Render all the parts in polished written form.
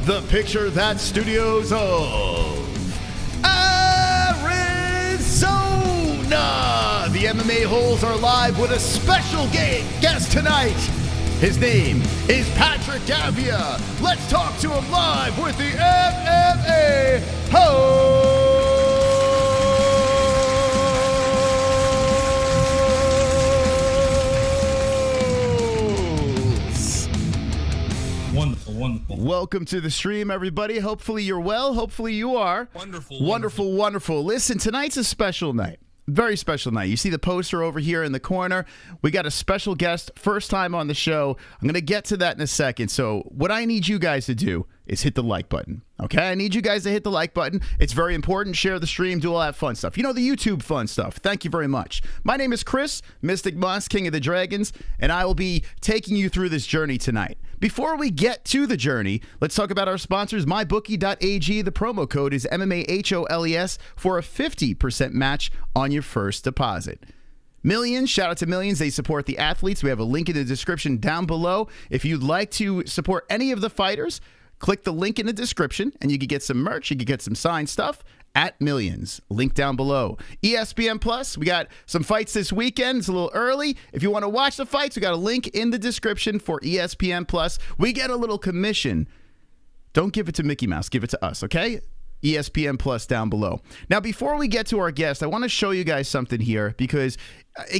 the Picture That Studios of Arizona. The MMA-Holes are live with a special guest tonight. His name is Patrick Gavia. Let's talk to him live with the MMA-Holes. Wonderful. Welcome to the stream, everybody. Hopefully you're well. Hopefully you are. Wonderful. Listen, tonight's a special night. Very special night. You see the poster over here in the corner. We got a special guest, first time on the show. I'm going to get to that in a second. So what I need you guys to do is hit the like button. Okay? I need you guys to hit the like button. It's very important. Share the stream. Do all that fun stuff. You know, the YouTube fun stuff. Thank you very much. My name is Chris, Mystic Moss, King of the Dragons, and I will be taking you through this journey tonight. Before we get to the journey, let's talk about our sponsors, MyBookie.ag. The promo code is MMAHOLES for a 50% match on your first deposit. Millions, shout out to Millions. They support the athletes. We have a link in the description down below. If you'd like to support any of the fighters, click the link in the description and you can get some merch. You can get some signed stuff at Millions. Link down below. ESPN Plus, we got some fights this weekend. It's a little early. If you want to watch the fights, we got a link in the description for ESPN Plus. We get a little commission. Don't give it to Mickey Mouse. Give it to us, okay? ESPN Plus down below. Now, before we get to our guest, I want to show you guys something here because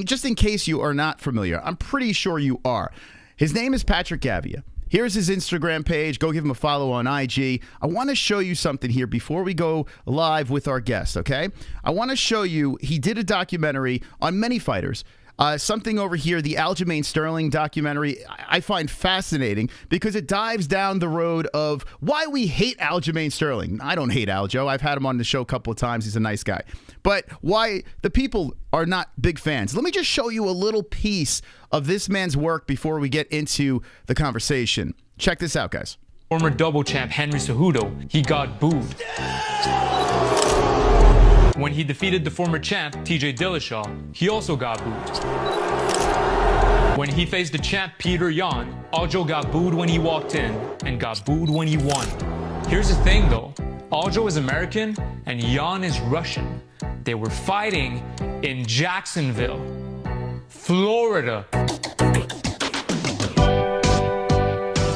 just in case you are not familiar, I'm pretty sure you are. His name is Patrick Gavia. Here's his Instagram page. Go give him a follow on IG. I want to show you something here before we go live with our guest, okay? I want to show you, he did a documentary on many fighters. Something over here, the Aljamain Sterling documentary, I find fascinating because it dives down the road of why we hate Aljamain Sterling. I don't hate Aljo. I've had him on the show a couple of times. He's a nice guy. But why the people are not big fans. Let me just show you a little piece of this man's work before we get into the conversation. Check this out, guys. Former double champ Henry Cejudo, he got booed. When he defeated the former champ, TJ Dillashaw, he also got booed. When he faced the champ, Peter Yan, Aljo got booed when he walked in and got booed when he won. Here's the thing though, Aljo is American and Yan is Russian. They were fighting in Jacksonville, Florida.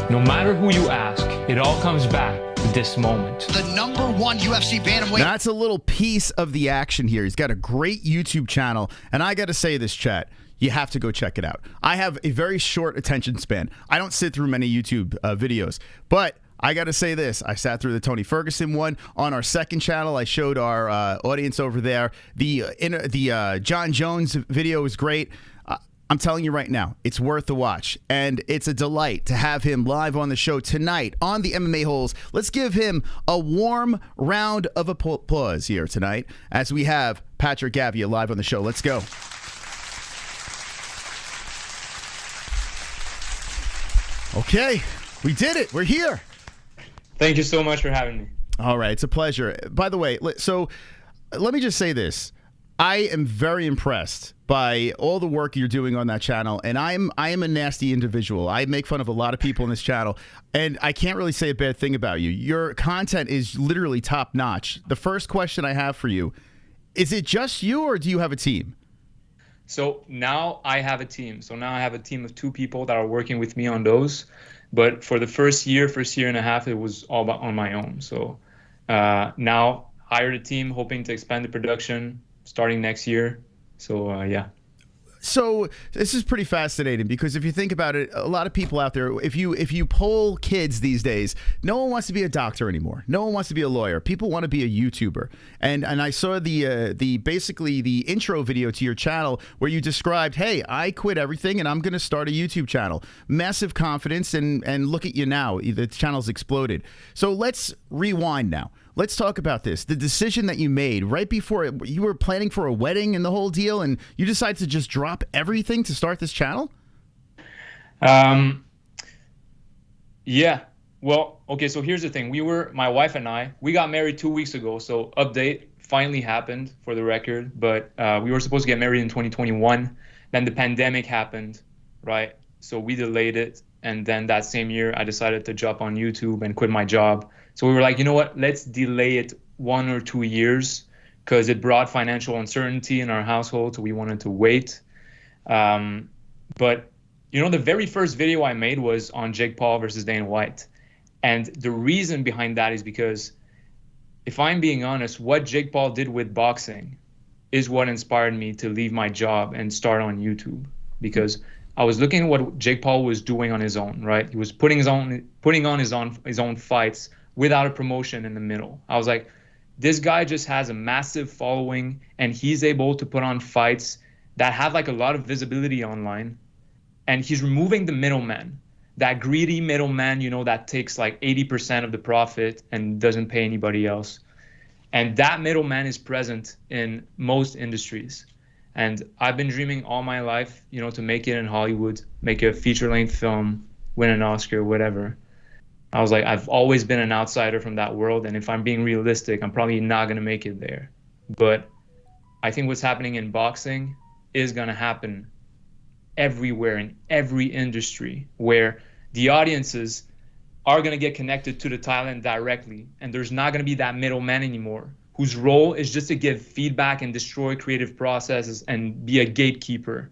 No matter who you ask, it all comes back to this moment. The #1 UFC bantamweight. That's a little piece of the action here. He's got a great YouTube channel, and I got to say this, chat, you have to go check it out. I have a very short attention span. I don't sit through many YouTube videos, but I got to say this. I sat through the Tony Ferguson one. On our second channel, I showed our audience over there. The John Jones video was great. I'm telling you right now, it's worth the watch, and it's a delight to have him live on the show tonight on the MMA-Holes. Let's give him a warm round of applause here tonight as we have Patrick Gavia live on the show. Let's go. Okay, we did it. We're here. Thank you so much for having me. All right, it's a pleasure. By the way, so let me just say this. I am very impressed by all the work you're doing on that channel, and I am a nasty individual. I make fun of a lot of people in this channel, and I can't really say a bad thing about you. Your content is literally top notch. The first question I have for you, is it just you or do you have a team? So now I have a team. So now I have a team of 2 people that are working with me on those. But for the first year and a half, it was all on my own. So now hired a team, hoping to expand the production starting next year. So yeah. So this is pretty fascinating because if you think about it, a lot of people out there, if you poll kids these days, no one wants to be a doctor anymore. No one wants to be a lawyer. People want to be a YouTuber. And I saw the basically the intro video to your channel where you described, hey, I quit everything and I'm going to start a YouTube channel. Massive confidence, and look at you now. The channel's exploded. So let's rewind now. Let's talk about this. The decision that you made right before you were planning for a wedding and the whole deal, and you decided to just drop everything to start this channel? Yeah. Well, okay, so here's the thing. My wife and I, we got married 2 weeks ago. So update finally happened, for the record. But we were supposed to get married in 2021. Then the pandemic happened, right? So we delayed it. And then that same year, I decided to jump on YouTube and quit my job. So we were like, you know what, let's delay it 1 or 2 years because it brought financial uncertainty in our household. So we wanted to wait. But, you know, the very first video I made was on Jake Paul versus Dana White. And the reason behind that is because, if I'm being honest, what Jake Paul did with boxing is what inspired me to leave my job and start on YouTube. Because I was looking at what Jake Paul was doing on his own, right? He was putting on his own fights without a promotion in the middle. I was like, this guy just has a massive following, and he's able to put on fights that have like a lot of visibility online, and he's removing the middleman, that greedy middleman, you know, that takes like 80% of the profit and doesn't pay anybody else. And that middleman is present in most industries. And I've been dreaming all my life, you know, to make it in Hollywood, make a feature-length film, win an Oscar, whatever. I was like, I've always been an outsider from that world, and if I'm being realistic, I'm probably not going to make it there. But I think what's happening in boxing is going to happen everywhere in every industry, where the audiences are going to get connected to the talent directly, and there's not going to be that middleman anymore, whose role is just to give feedback and destroy creative processes and be a gatekeeper,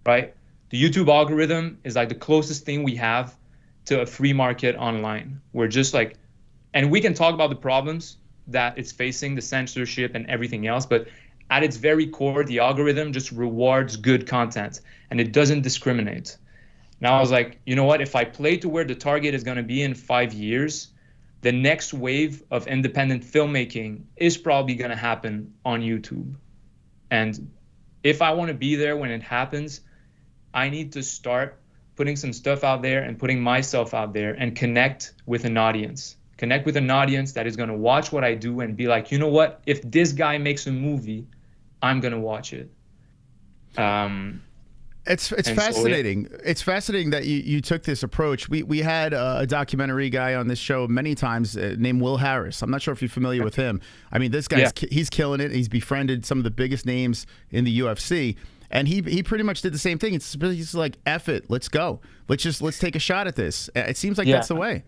right? The YouTube algorithm is like the closest thing we have to a free market online. We're just like, and we can talk about the problems that it's facing, the censorship and everything else, but at its very core, the algorithm just rewards good content and it doesn't discriminate. Now I was like, you know what, if I play to where the target is going to be in 5 years, the next wave of independent filmmaking is probably going to happen on YouTube. And if I want to be there when it happens, I need to start putting some stuff out there and putting myself out there and connect with an audience. Connect with an audience that is going to watch what I do and be like, you know what, if this guy makes a movie, I'm going to watch it. It's fascinating. So, yeah. It's fascinating that you took this approach. We had a documentary guy on this show many times named Will Harris. I'm not sure if you're familiar with him. I mean, this guy's he's killing it. He's befriended some of the biggest names in the UFC, and he pretty much did the same thing. He's like, F it, let's go. Let's take a shot at this. It seems like that's the way.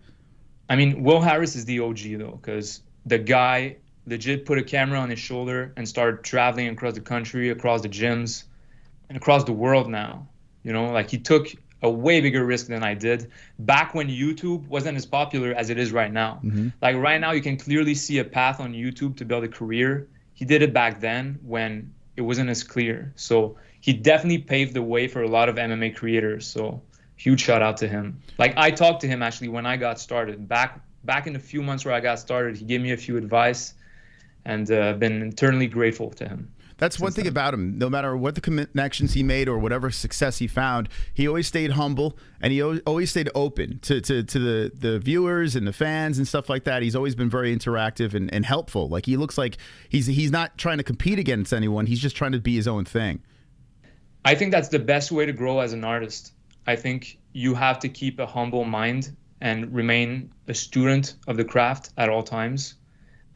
I mean, Will Harris is the OG though, because the guy legit put a camera on his shoulder and started traveling across the country, across the gyms, and across the world now. You know, like he took a way bigger risk than I did back when YouTube wasn't as popular as it is right now. Mm-hmm. Like right now, you can clearly see a path on YouTube to build a career. He did it back then when it wasn't as clear. So he definitely paved the way for a lot of MMA creators. So huge shout out to him. Like I talked to him actually when I got started. Back in the few months where I got started, he gave me a few advice, and been eternally grateful to him. That's one thing about him. No matter what the connections he made or whatever success he found, he always stayed humble, and he always stayed open to the viewers and the fans and stuff like that. He's always been very interactive and helpful. Like he looks like he's not trying to compete against anyone. He's just trying to be his own thing. I think that's the best way to grow as an artist. I think you have to keep a humble mind and remain a student of the craft at all times.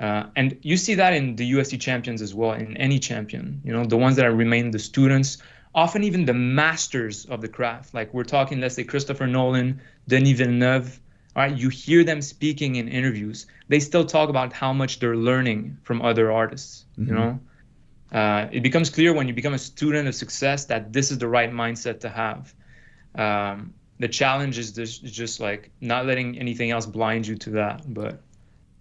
And you see that in the UFC champions as well, in any champion, you know, the ones that remain the students, often even the masters of the craft. Like we're talking, let's say, Christopher Nolan, Denis Villeneuve, all right, you hear them speaking in interviews. They still talk about how much they're learning from other artists, you know. It becomes clear when you become a student of success that this is the right mindset to have. The challenge is just like not letting anything else blind you to that. But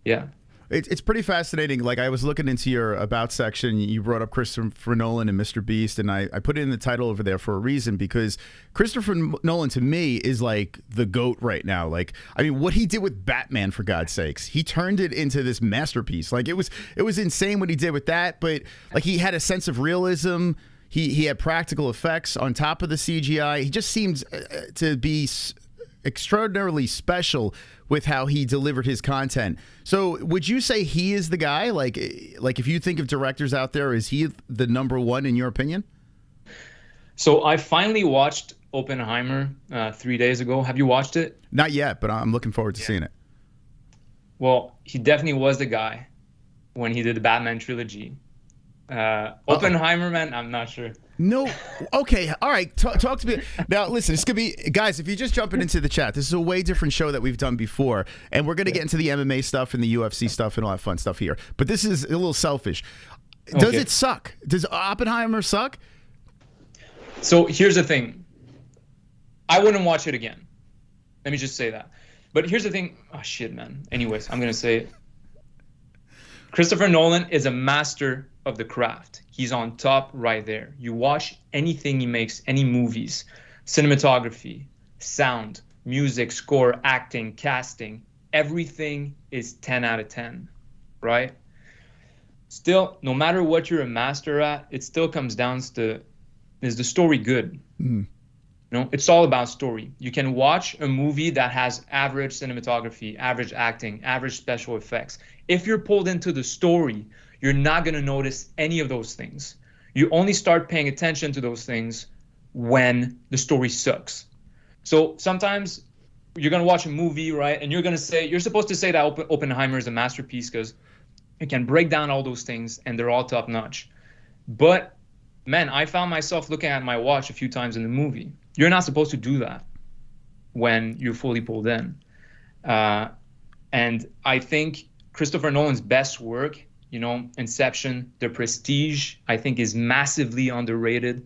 yeah. It's pretty fascinating. Like I was looking into your about section, you brought up Christopher Nolan and Mr. Beast, and I put it in the title over there for a reason, because Christopher Nolan to me is like the GOAT right now. Like, I mean, what he did with Batman, for God's sakes, he turned it into this masterpiece. Like it was insane what he did with that, but like he had a sense of realism. He had practical effects on top of the CGI. He just seemed to be extraordinarily special with how he delivered his content. So would you say he is the guy? Like if you think of directors out there, is he the #1 in your opinion? So I finally watched Oppenheimer 3 days ago. Have you watched it? Not yet, but I'm looking forward to seeing it. Well, he definitely was the guy when he did the Batman trilogy. Oppenheimer, man, I'm not sure. No. Okay. All right. Talk to me. Now, listen, it's going to be, guys, if you're just jumping into the chat, this is a way different show that we've done before. And we're going to get into the MMA stuff and the UFC stuff and all that fun stuff here. But this is a little selfish. Does it suck? Does Oppenheimer suck? So here's the thing. I wouldn't watch it again. Let me just say that. But here's the thing. Oh, shit, man. Anyways, I'm going to say it. Christopher Nolan is a master of the craft. He's on top right there. You watch anything he makes, any movies, cinematography, sound, music, score, acting, casting, everything is 10 out of 10, right? Still, no matter what you're a master at, it still comes down to, is the story good? Mm. You know, it's all about story. You can watch a movie that has average cinematography, average acting, average special effects. If you're pulled into the story, you're not going to notice any of those things. You only start paying attention to those things when the story sucks. So sometimes you're going to watch a movie, right? And you're going to say, you're supposed to say that Oppenheimer is a masterpiece because it can break down all those things and they're all top notch. But man, I found myself looking at my watch a few times in the movie. You're not supposed to do that when you're fully pulled in. And I think Christopher Nolan's best work, you know, Inception, The Prestige, I think is massively underrated.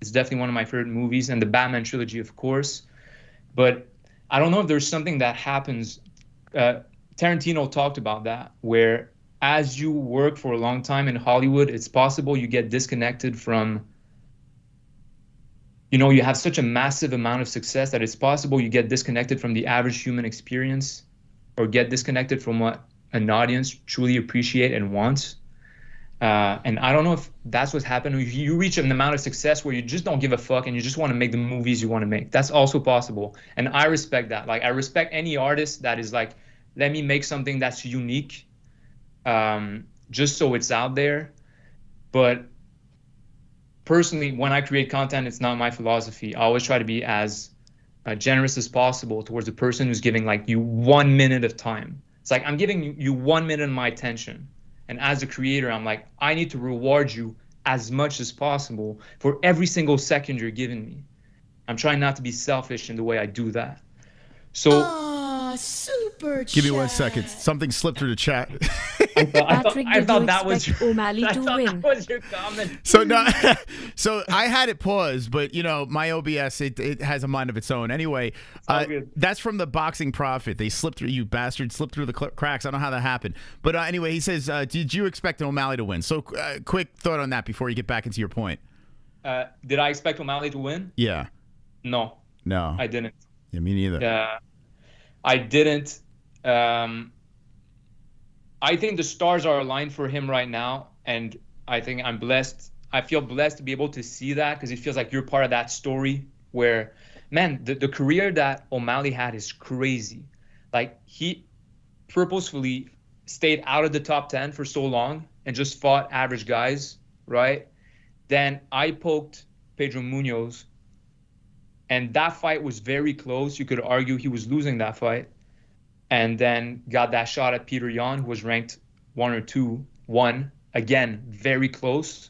It's definitely one of my favorite movies, and the Batman trilogy, of course. But I don't know if there's something that happens. Tarantino talked about that, where as you work for a long time in Hollywood, it's possible you get disconnected from, you know, you have such a massive amount of success that it's possible you get disconnected from the average human experience, or get disconnected from what an audience truly appreciate and wants. And I don't know if that's what's happened. If you reach an amount of success where you just don't give a fuck and you just want to make the movies you want to make, that's also possible. And I respect that. Like, I respect any artist that is like, let me make something that's unique, just so it's out there. But personally, when I create content, it's not my philosophy. I always try to be as generous as possible towards the person who's giving like you 1 minute of time. It's like, I'm giving you 1 minute of my attention. And as a creator, I'm like, I need to reward you as much as possible for every single second you're giving me. I'm trying not to be selfish in the way I do that. So, super give me 1 second. Something slipped through the chat. I thought that was O'Malley to win. That was your comment. So no, so I had it paused, but you know my OBS it has a mind of its own. Anyway, that's from the Boxing Prophet. They slipped through, you bastard, slipped through the cracks. I don't know how that happened, but anyway, he says, "Did you expect O'Malley to win?" So quick thought on that before you get back into your point. Did I expect O'Malley to win? Yeah. No, I didn't. Yeah, me neither. I didn't. I think the stars are aligned for him right now, and I think I'm blessed. I feel blessed to be able to see that, because it feels like you're part of that story where, man, the career that O'Malley had is crazy. Like, he purposefully stayed out of the top 10 for so long and just fought average guys, right? Then I poked Pedro Munoz, and that fight was very close. You could argue he was losing that fight. And then got that shot at Petr Yan, who was ranked 1 or 2, won, again, very close,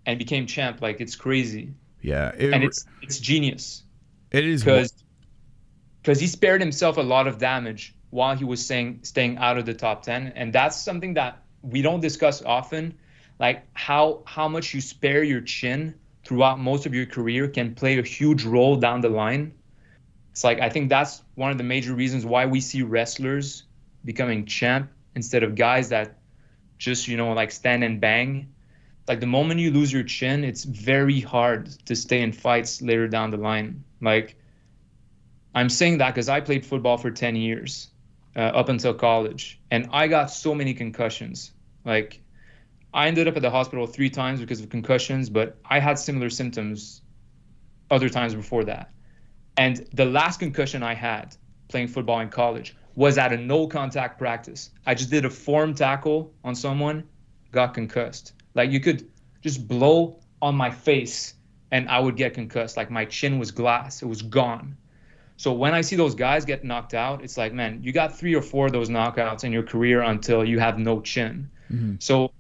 and became champ. Like, it's crazy. Yeah. And it's genius. It is. Because he spared himself a lot of damage while he was staying out of the top 10. And that's something that we don't discuss often. Like, how much you spare your chin throughout most of your career can play a huge role down the line. It's like, I think that's one of the major reasons why we see wrestlers becoming champ instead of guys that just, you know, like stand and bang. Like, the moment you lose your chin, it's very hard to stay in fights later down the line. Like, I'm saying that because I played football for 10 years up until college, and I got so many concussions. Like, I ended up at the hospital 3 times because of concussions, but I had similar symptoms other times before that. And the last concussion I had playing football in college was at a no-contact practice. I just did a form tackle on someone, got concussed. Like, you could just blow on my face and I would get concussed. Like, my chin was glass. It was gone. So when I see those guys get knocked out, it's like, man, you got 3 or 4 of those knockouts in your career until you have no chin. Mm-hmm. So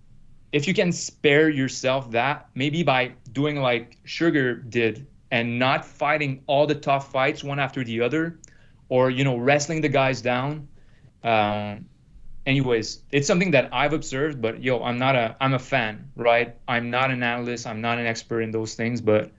if you can spare yourself that, maybe by doing like Sugar did and not fighting all the tough fights one after the other, or, you know, wrestling the guys down. Anyways, it's something that I've observed, but yo, I'm a fan, right? I'm not an analyst. I'm not an expert in those things, but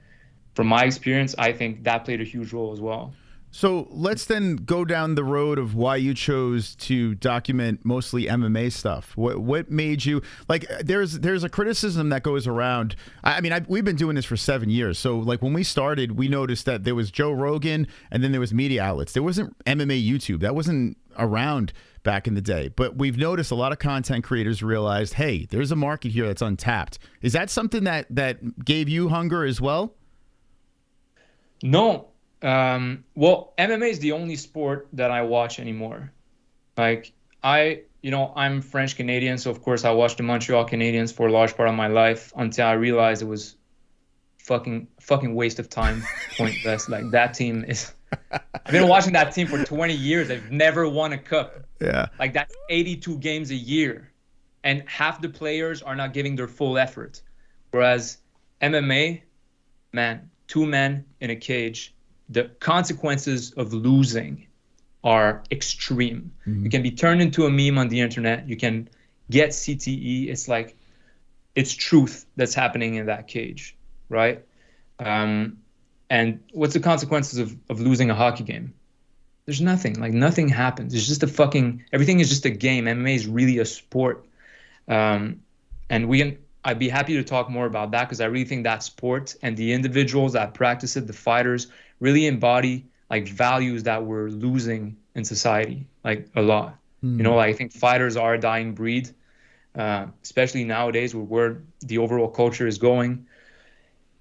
from my experience, I think that played a huge role as well. So let's then go down the road of why you chose to document mostly MMA stuff. What made you, like, there's a criticism that goes around. I mean, we've been doing this for 7 years. So like when we started, we noticed that there was Joe Rogan and then there was media outlets. There wasn't MMA YouTube. That wasn't around back in the day. But we've noticed a lot of content creators realized, hey, there's a market here that's untapped. Is that something that gave you hunger as well? No. Well, MMA is the only sport that I watch anymore. Like I'm French Canadian, so of course I watched the Montreal Canadiens for a large part of my life until I realized it was fucking waste of time, pointless. Like that team is. I've been watching that team for 20 years. They've never won a cup. Yeah. Like that's 82 games a year, and half the players are not giving their full effort. Whereas MMA, man, 2 men in a cage. The consequences of losing are extreme. Mm-hmm. You can be turned into a meme on the internet. You can get CTE. It's like, it's truth that's happening in that cage, right? And what's the consequences of losing a hockey game? There's nothing. Like nothing happens. It's just everything is just a game. MMA is really a sport. And I'd be happy to talk more about that because I really think that sport and the individuals that practice it, the fighters, really embody like values that we're losing in society, like a lot. You know, like I think fighters are a dying breed, especially nowadays where the overall culture is going.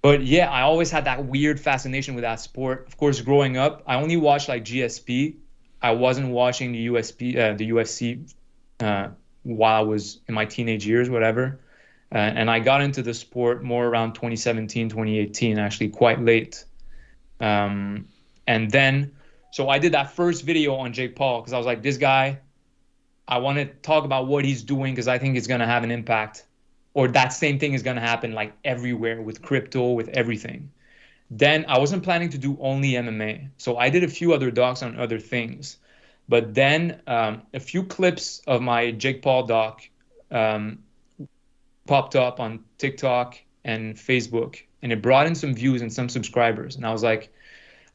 But yeah, I always had that weird fascination with that sport. Of course, growing up, I only watched like GSP. I wasn't watching the UFC while I was in my teenage years, whatever. And I got into the sport more around 2017, 2018, actually quite late. And then, so I did that first video on Jake Paul because I was like, this guy, I want to talk about what he's doing because I think it's going to have an impact, or that same thing is going to happen like everywhere with crypto, with everything. Then I wasn't planning to do only MMA. So I did a few other docs on other things. But then a few clips of my Jake Paul doc popped up on TikTok and Facebook, and it brought in some views and some subscribers. And I was like,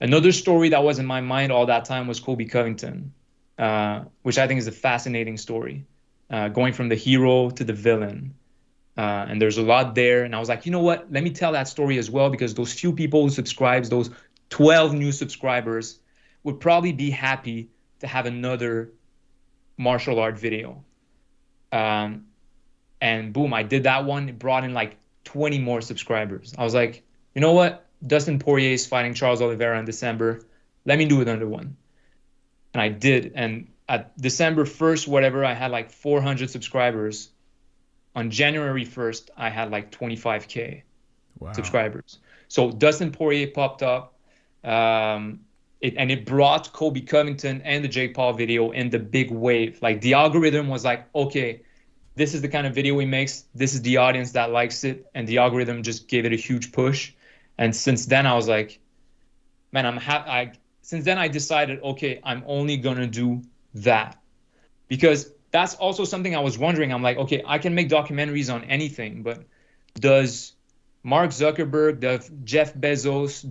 another story that was in my mind all that time was Colby Covington, which I think is a fascinating story, going from the hero to the villain. And there's a lot there. And I was like, you know what? Let me tell that story as well, because those few people who subscribes, those 12 new subscribers, would probably be happy to have another martial art video. And boom, I did that one. It brought in like 20 more subscribers. I was like, you know what? Dustin Poirier is fighting Charles Oliveira in December. Let me do another one. And I did. And at December 1st, whatever, I had like 400 subscribers. On January 1st, I had like 25K subscribers. So Dustin Poirier popped up. It brought Colby Covington and the Jake Paul video in the big wave. Like the algorithm was like, okay, this is the kind of video he makes. This is the audience that likes it. And the algorithm just gave it a huge push. And since then, I was like, man, since then I decided, okay, I'm only going to do that. Because that's also something I was wondering. I'm like, okay, I can make documentaries on anything, but does Mark Zuckerberg, does Jeff Bezos,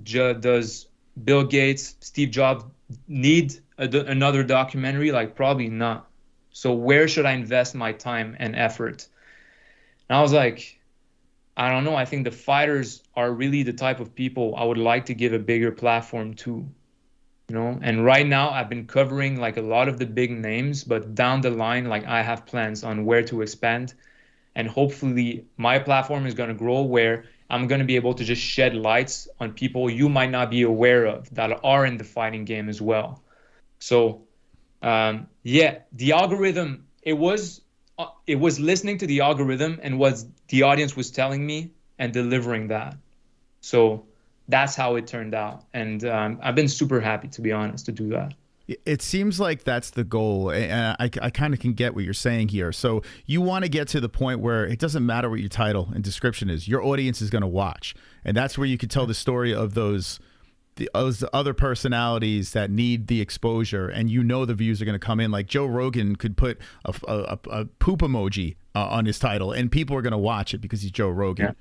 does Bill Gates, Steve Jobs need another documentary? Like, probably not. So where should I invest my time and effort? And I was like, I don't know. I think the fighters are really the type of people I would like to give a bigger platform to, you know? And right now I've been covering like a lot of the big names, but down the line, like I have plans on where to expand. And hopefully my platform is going to grow where I'm going to be able to just shed lights on people you might not be aware of that are in the fighting game as well. So, yeah, the algorithm, it was listening to the algorithm and what the audience was telling me and delivering that. So that's how it turned out. And I've been super happy, to be honest, to do that. It seems like that's the goal, and I kind of can get what you're saying here. So you want to get to the point where it doesn't matter what your title and description is. Your audience is going to watch, and that's where you could tell the story of those other personalities that need the exposure, and the views are going to come in. Like Joe Rogan could put a poop emoji on his title, and people are going to watch it because he's Joe Rogan. Yeah.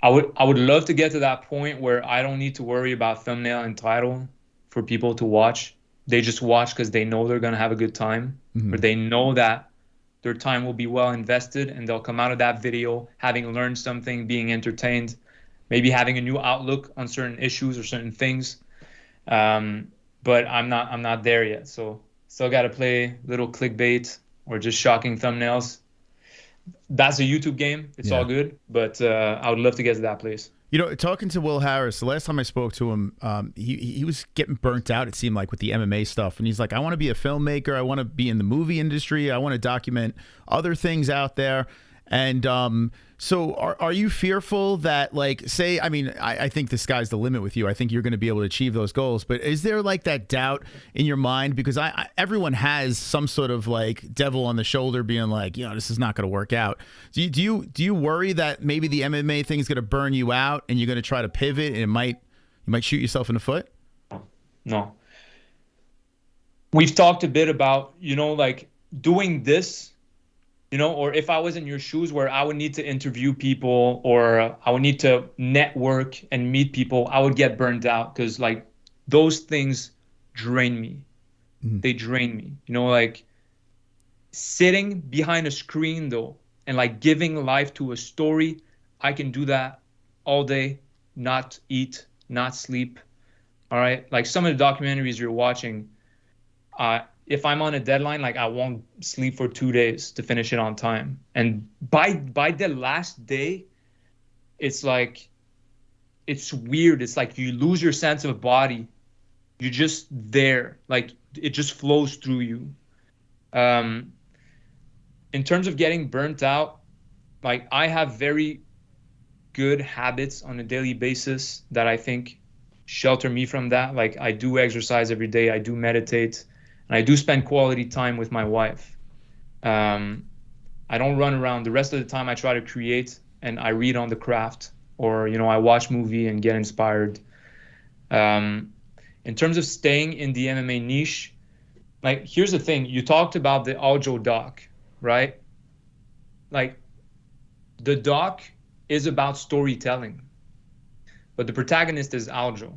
I would love to get to that point where I don't need to worry about thumbnail and title for people to watch. They just watch because they know they're going to have a good time, or they know that their time will be well invested, and they'll come out of that video having learned something, being entertained, maybe having a new outlook on certain issues or certain things. But I'm not there yet. So still got to play little clickbait or just shocking thumbnails. That's a YouTube game. It's all good, but I would love to get to that place. Talking to Will Harris, the last time I spoke to him, he was getting burnt out, it seemed like, with the MMA stuff. And he's like, I want to be a filmmaker. I want to be in the movie industry. I want to document other things out there. And so are you fearful that, like, say, I mean, I think the sky's the limit with you. I think you're going to be able to achieve those goals. But is there like that doubt in your mind? Because everyone has some sort of like devil on the shoulder being like, this is not going to work out. Do you worry that maybe the MMA thing is going to burn you out and you're going to try to pivot and you might shoot yourself in the foot? No. We've talked a bit about, like doing this. Or if I was in your shoes where I would need to interview people or I would need to network and meet people, I would get burned out because, like, those things drain me. They drain me. Like sitting behind a screen, though, and like giving life to a story, I can do that all day, not eat, not sleep. All right? Like some of the documentaries you're watching, if I'm on a deadline, like I won't sleep for 2 days to finish it on time. And by the last day, it's like, it's weird. It's like you lose your sense of body. You're just there. Like it just flows through you. In terms of getting burnt out, like I have very good habits on a daily basis that I think shelter me from that. Like I do exercise every day. I do meditate. And I do spend quality time with my wife. I don't run around. The rest of the time I try to create and I read on the craft, or, I watch movie and get inspired. In terms of staying in the MMA niche, like, here's the thing. You talked about the Aljo doc, right? Like, the doc is about storytelling, but the protagonist is Aljo.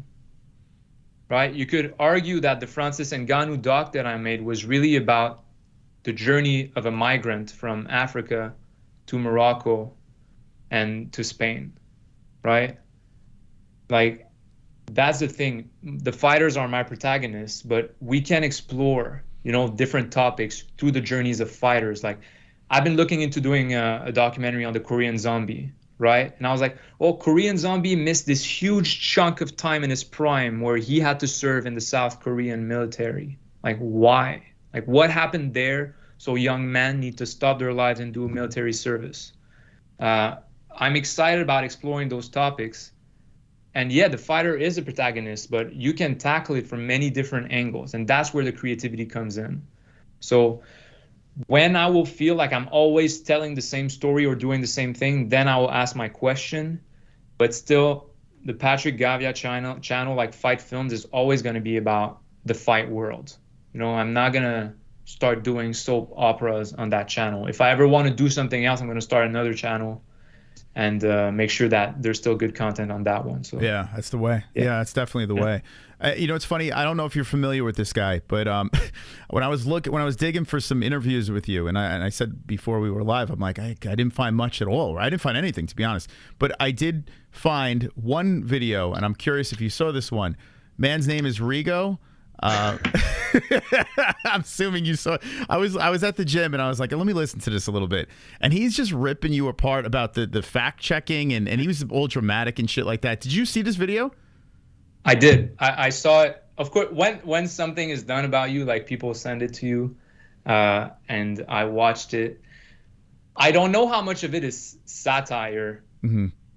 Right? You could argue that the Francis Ngannou doc that I made was really about the journey of a migrant from Africa to Morocco and to Spain, right? Like, that's the thing. The fighters are my protagonists, but we can explore, different topics through the journeys of fighters. Like, I've been looking into doing a documentary on the Korean Zombie, right? And I was like, Korean Zombie missed this huge chunk of time in his prime where he had to serve in the South Korean military. Like, why? Like, what happened there so young men need to stop their lives and do military service? I'm excited about exploring those topics. And yeah, the fighter is a protagonist, but you can tackle it from many different angles. And that's where the creativity comes in. So when I will feel like I'm always telling the same story or doing the same thing, then I will ask my question. But still, the Patrick Gavia channel, like Fight Films, is always going to be about the fight world. I'm not going to start doing soap operas on that channel. If I ever want to do something else, I'm going to start another channel and make sure that there's still good content on that one. So yeah, that's the way. Yeah, that's definitely the way. It's funny. I don't know if you're familiar with this guy, but when I was digging for some interviews with you, and I said before we were live, I'm like, I didn't find much at all. I didn't find anything, to be honest. But I did find one video, and I'm curious if you saw this one. Man's name is Rigo. I'm assuming you saw it. I was at the gym and I was like, let me listen to this a little bit. And he's just ripping you apart about the fact checking, and he was all dramatic and shit like that. Did you see this video? I did. I saw it. Of course, when something is done about you, like people send it to you, and I watched it. I don't know how much of it is satire,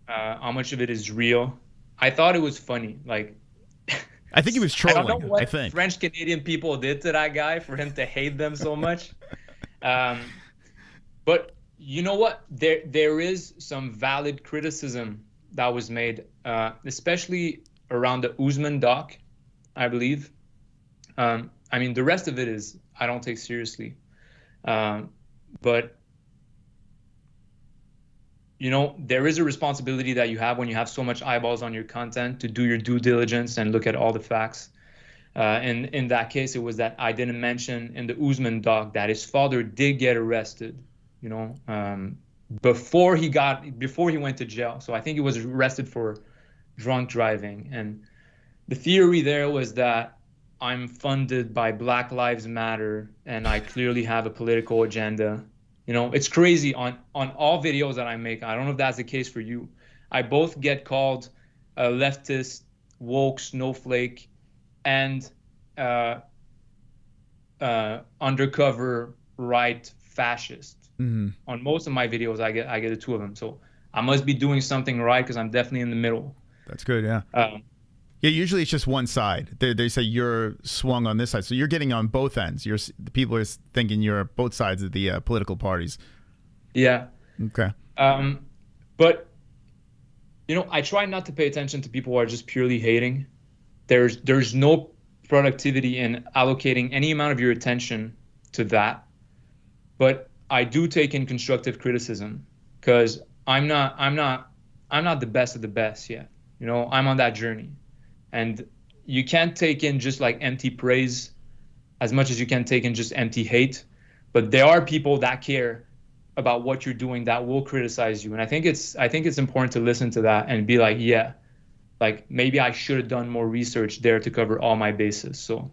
how much of it is real. I thought it was funny. Like, I think he was I trolling. don't know what I think French Canadian people did to that guy for him to hate them so much. But you know what? There is some valid criticism that was made, especially around the Usman doc, I believe. I mean, the rest of it is I don't take seriously. But you know, there is a responsibility that you have when you have so much eyeballs on your content to do your due diligence and look at all the facts. And in that case, it was that I didn't mention in the Usman doc that his father did get arrested, you know, before he went to jail. So I think he was arrested for drunk driving. And the theory there was that I'm funded by Black Lives Matter and I clearly have a political agenda. You know, it's crazy on all videos that I make. I don't know if that's the case for you. I both get called a leftist, woke, snowflake, and undercover right fascist. Mm-hmm. On most of my videos, I get the two of them. So I must be doing something right because I'm definitely in the middle. That's good, yeah. Yeah, usually it's just one side. They say you're swung on this side, so you're getting on both ends. The people are thinking you're both sides of the political parties. Yeah. Okay. But you know, I try not to pay attention to people who are just purely hating. There's no productivity in allocating any amount of your attention to that. But I do take in constructive criticism because I'm not the best of the best yet. You know, I'm on that journey. And you can't take in just like empty praise as much as you can take in just empty hate. But there are people that care about what you're doing that will criticize you. And I think it's important to listen to that and be like, yeah, like maybe I should have done more research there to cover all my bases. So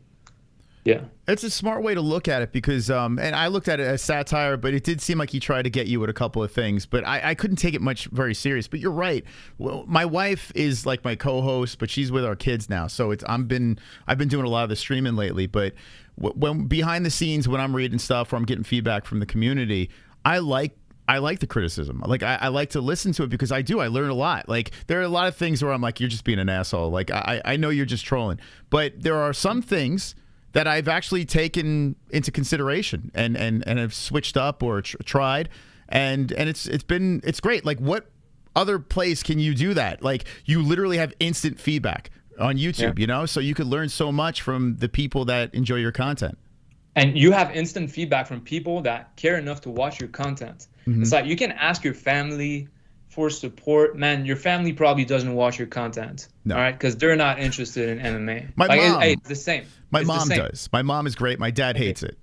yeah. It's a smart way to look at it because, and I looked at it as satire, but it did seem like he tried to get you with a couple of things, but I couldn't take it much very serious. But you're right. Well, my wife is like my co-host, but she's with our kids now. So I've been doing a lot of the streaming lately, but when behind the scenes, when I'm reading stuff or I'm getting feedback from the community, I like the criticism. Like I like to listen to it because I learn a lot. Like there are a lot of things where I'm like, you're just being an asshole. Like I know you're just trolling, but there are some things that I've actually taken into consideration and have switched up or tried, and it's great. Like what other place can you do that? Like you literally have instant feedback on YouTube, you know, so you could learn so much from the people that enjoy your content. And you have instant feedback from people that care enough to watch your content. Mm-hmm. It's like you can ask your family for support. Man, your family probably doesn't watch your content. No. All right, because they're not interested in MMA. My mom, it's the same. My mom does. My mom is great. My dad hates it.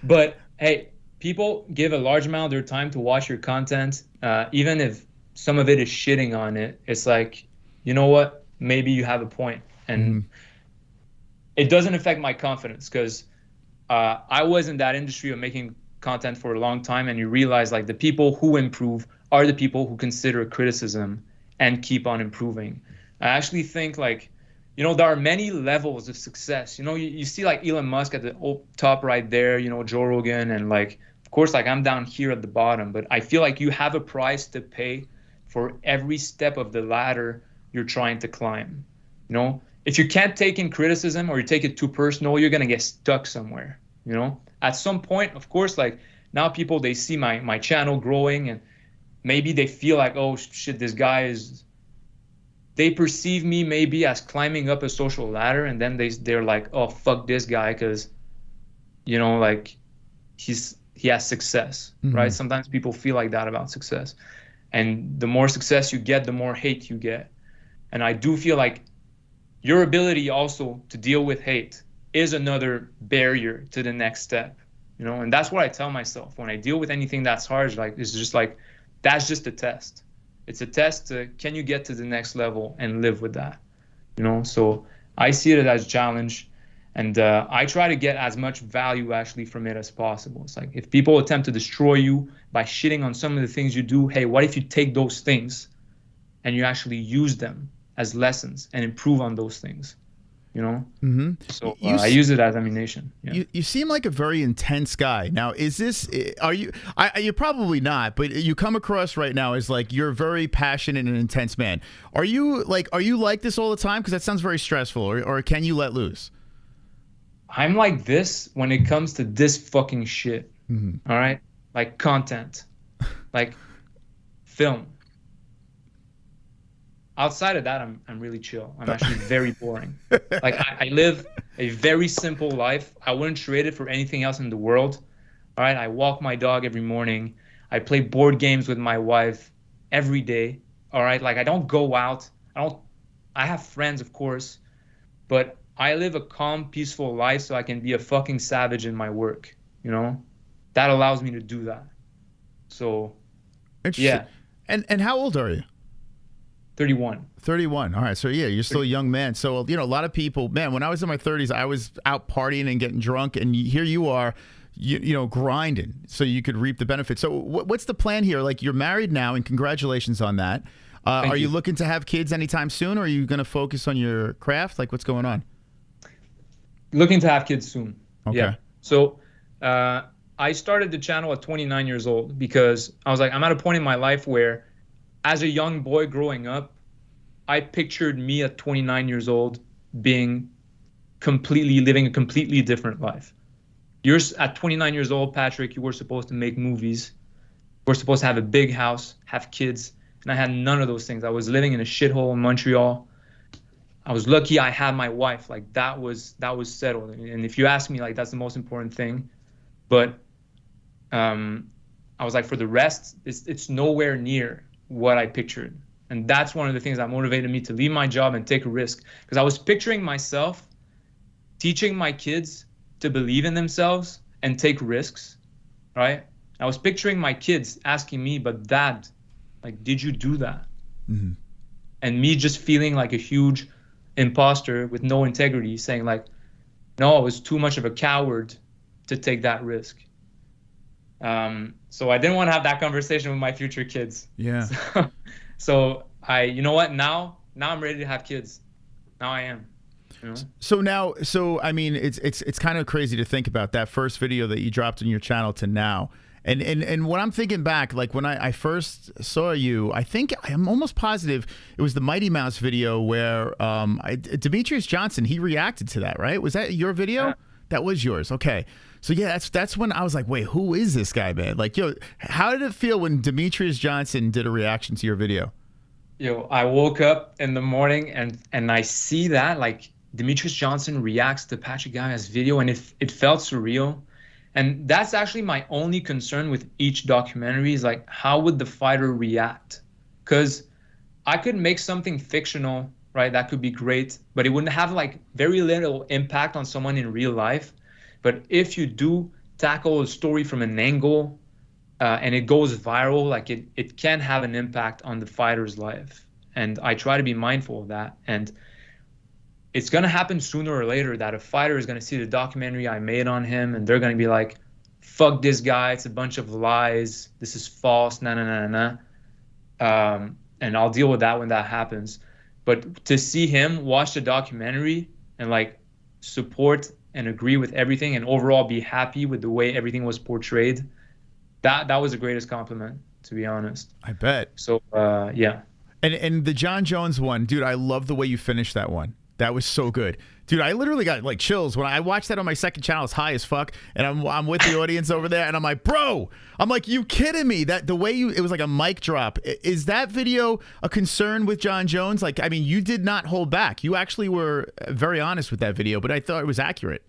But hey, people give a large amount of their time to watch your content, even if some of it is shitting on it. It's like, you know what? Maybe you have a point, and it doesn't affect my confidence because I was in that industry of making content for a long time, and you realize like the people who improve are the people who consider criticism and keep on improving. I actually think like, you know, there are many levels of success. You know, you see like Elon Musk at the top right there, you know, Joe Rogan, and like, of course, like I'm down here at the bottom, but I feel like you have a price to pay for every step of the ladder you're trying to climb. You know, if you can't take in criticism or you take it too personal, you're going to get stuck somewhere, you know? At some point, of course, like now people, they see my channel growing and maybe they feel like, oh shit, this guy is, they perceive me maybe as climbing up a social ladder, and then they're like, oh fuck this guy because, you know, like he has success, right? Sometimes people feel like that about success, and the more success you get, the more hate you get. And I do feel like your ability also to deal with hate is another barrier to the next step, you know? And that's what I tell myself when I deal with anything that's hard. Like it's just like, that's just a test. It's a test to, can you get to the next level and live with that, you know? So I see it as a challenge, and I try to get as much value actually from it as possible. It's like if people attempt to destroy you by shitting on some of the things you do, hey, what if you take those things and you actually use them as lessons and improve on those things? you know? Mm-hmm. So I use it as ammunition. Yeah. You seem like a very intense guy. Now, is this, are you, you're probably not, but you come across right now as like you're a very passionate and intense man. Are you like this all the time? Because that sounds very stressful, or can you let loose? I'm like this when it comes to this fucking shit. Mm-hmm. All right? Like content, like film. Outside of that, I'm really chill. I'm actually very boring. Like I live a very simple life. I wouldn't trade it for anything else in the world. All right, I walk my dog every morning. I play board games with my wife every day. All right, like I don't go out. I have friends, of course, but I live a calm, peaceful life so I can be a fucking savage in my work. You know, that allows me to do that. So, yeah. And how old are you? 31. 31. All right. So, yeah, you're still a young man. So, you know, a lot of people, man, when I was in my 30s, I was out partying and getting drunk. And here you are, you know, grinding so you could reap the benefits. So what's the plan here? Like, you're married now, and congratulations on that. Are you looking to have kids anytime soon, or are you going to focus on your craft? Like, what's going on? Looking to have kids soon. Okay. Yeah. So I started the channel at 29 years old because I was like, I'm at a point in my life where as a young boy growing up, I pictured me at 29 years old living a completely different life. You're at 29 years old, Patrick, you were supposed to make movies. You were supposed to have a big house, have kids, and I had none of those things. I was living in a shithole in Montreal. I was lucky I had my wife. Like that was settled. And if you ask me, like that's the most important thing. But I was like, for the rest, it's nowhere near what I pictured. And that's one of the things that motivated me to leave my job and take a risk. Because I was picturing myself teaching my kids to believe in themselves and take risks, right? I was picturing my kids asking me, but Dad, like, did you do that? Mm-hmm. And me just feeling like a huge imposter with no integrity, saying like, no, I was too much of a coward to take that risk. So I didn't want to have that conversation with my future kids. Yeah. So you know what? Now I'm ready to have kids. Now I am. You know? So I mean, it's kind of crazy to think about that first video that you dropped on your channel to now. And when I'm thinking back, like when I first saw you, I'm almost positive it was the Mighty Mouse video where Demetrius Johnson, he reacted to that, right? Was that your video? Yeah. That was yours. Okay. So yeah, that's when I was like, wait, who is this guy, man? Like, yo, how did it feel when Demetrius Johnson did a reaction to your video? Yo, I woke up in the morning and I see that like Demetrius Johnson reacts to Patrick Gavia's video, and it felt surreal. And that's actually my only concern with each documentary is like, how would the fighter react? Because I could make something fictional, right? That could be great, but it wouldn't have like very little impact on someone in real life. But if you do tackle a story from an angle and it goes viral, like it can have an impact on the fighter's life. And I try to be mindful of that. And it's going to happen sooner or later that a fighter is going to see the documentary I made on him and they're going to be like, fuck this guy, it's a bunch of lies, this is false, nah. And I'll deal with that when that happens. But to see him watch the documentary and like support and agree with everything and overall be happy with the way everything was portrayed, that was the greatest compliment, to be honest. I bet. So yeah. And the John Jones one, dude, I love the way you finished that one. That was so good. Dude, I literally got like chills when I watched that on my second channel. It's high as fuck. And I'm with the audience over there and I'm like, bro, I'm like, you kidding me? That the way it was like a mic drop. Is that video a concern with John Jones? Like, I mean, you did not hold back. You actually were very honest with that video, but I thought it was accurate.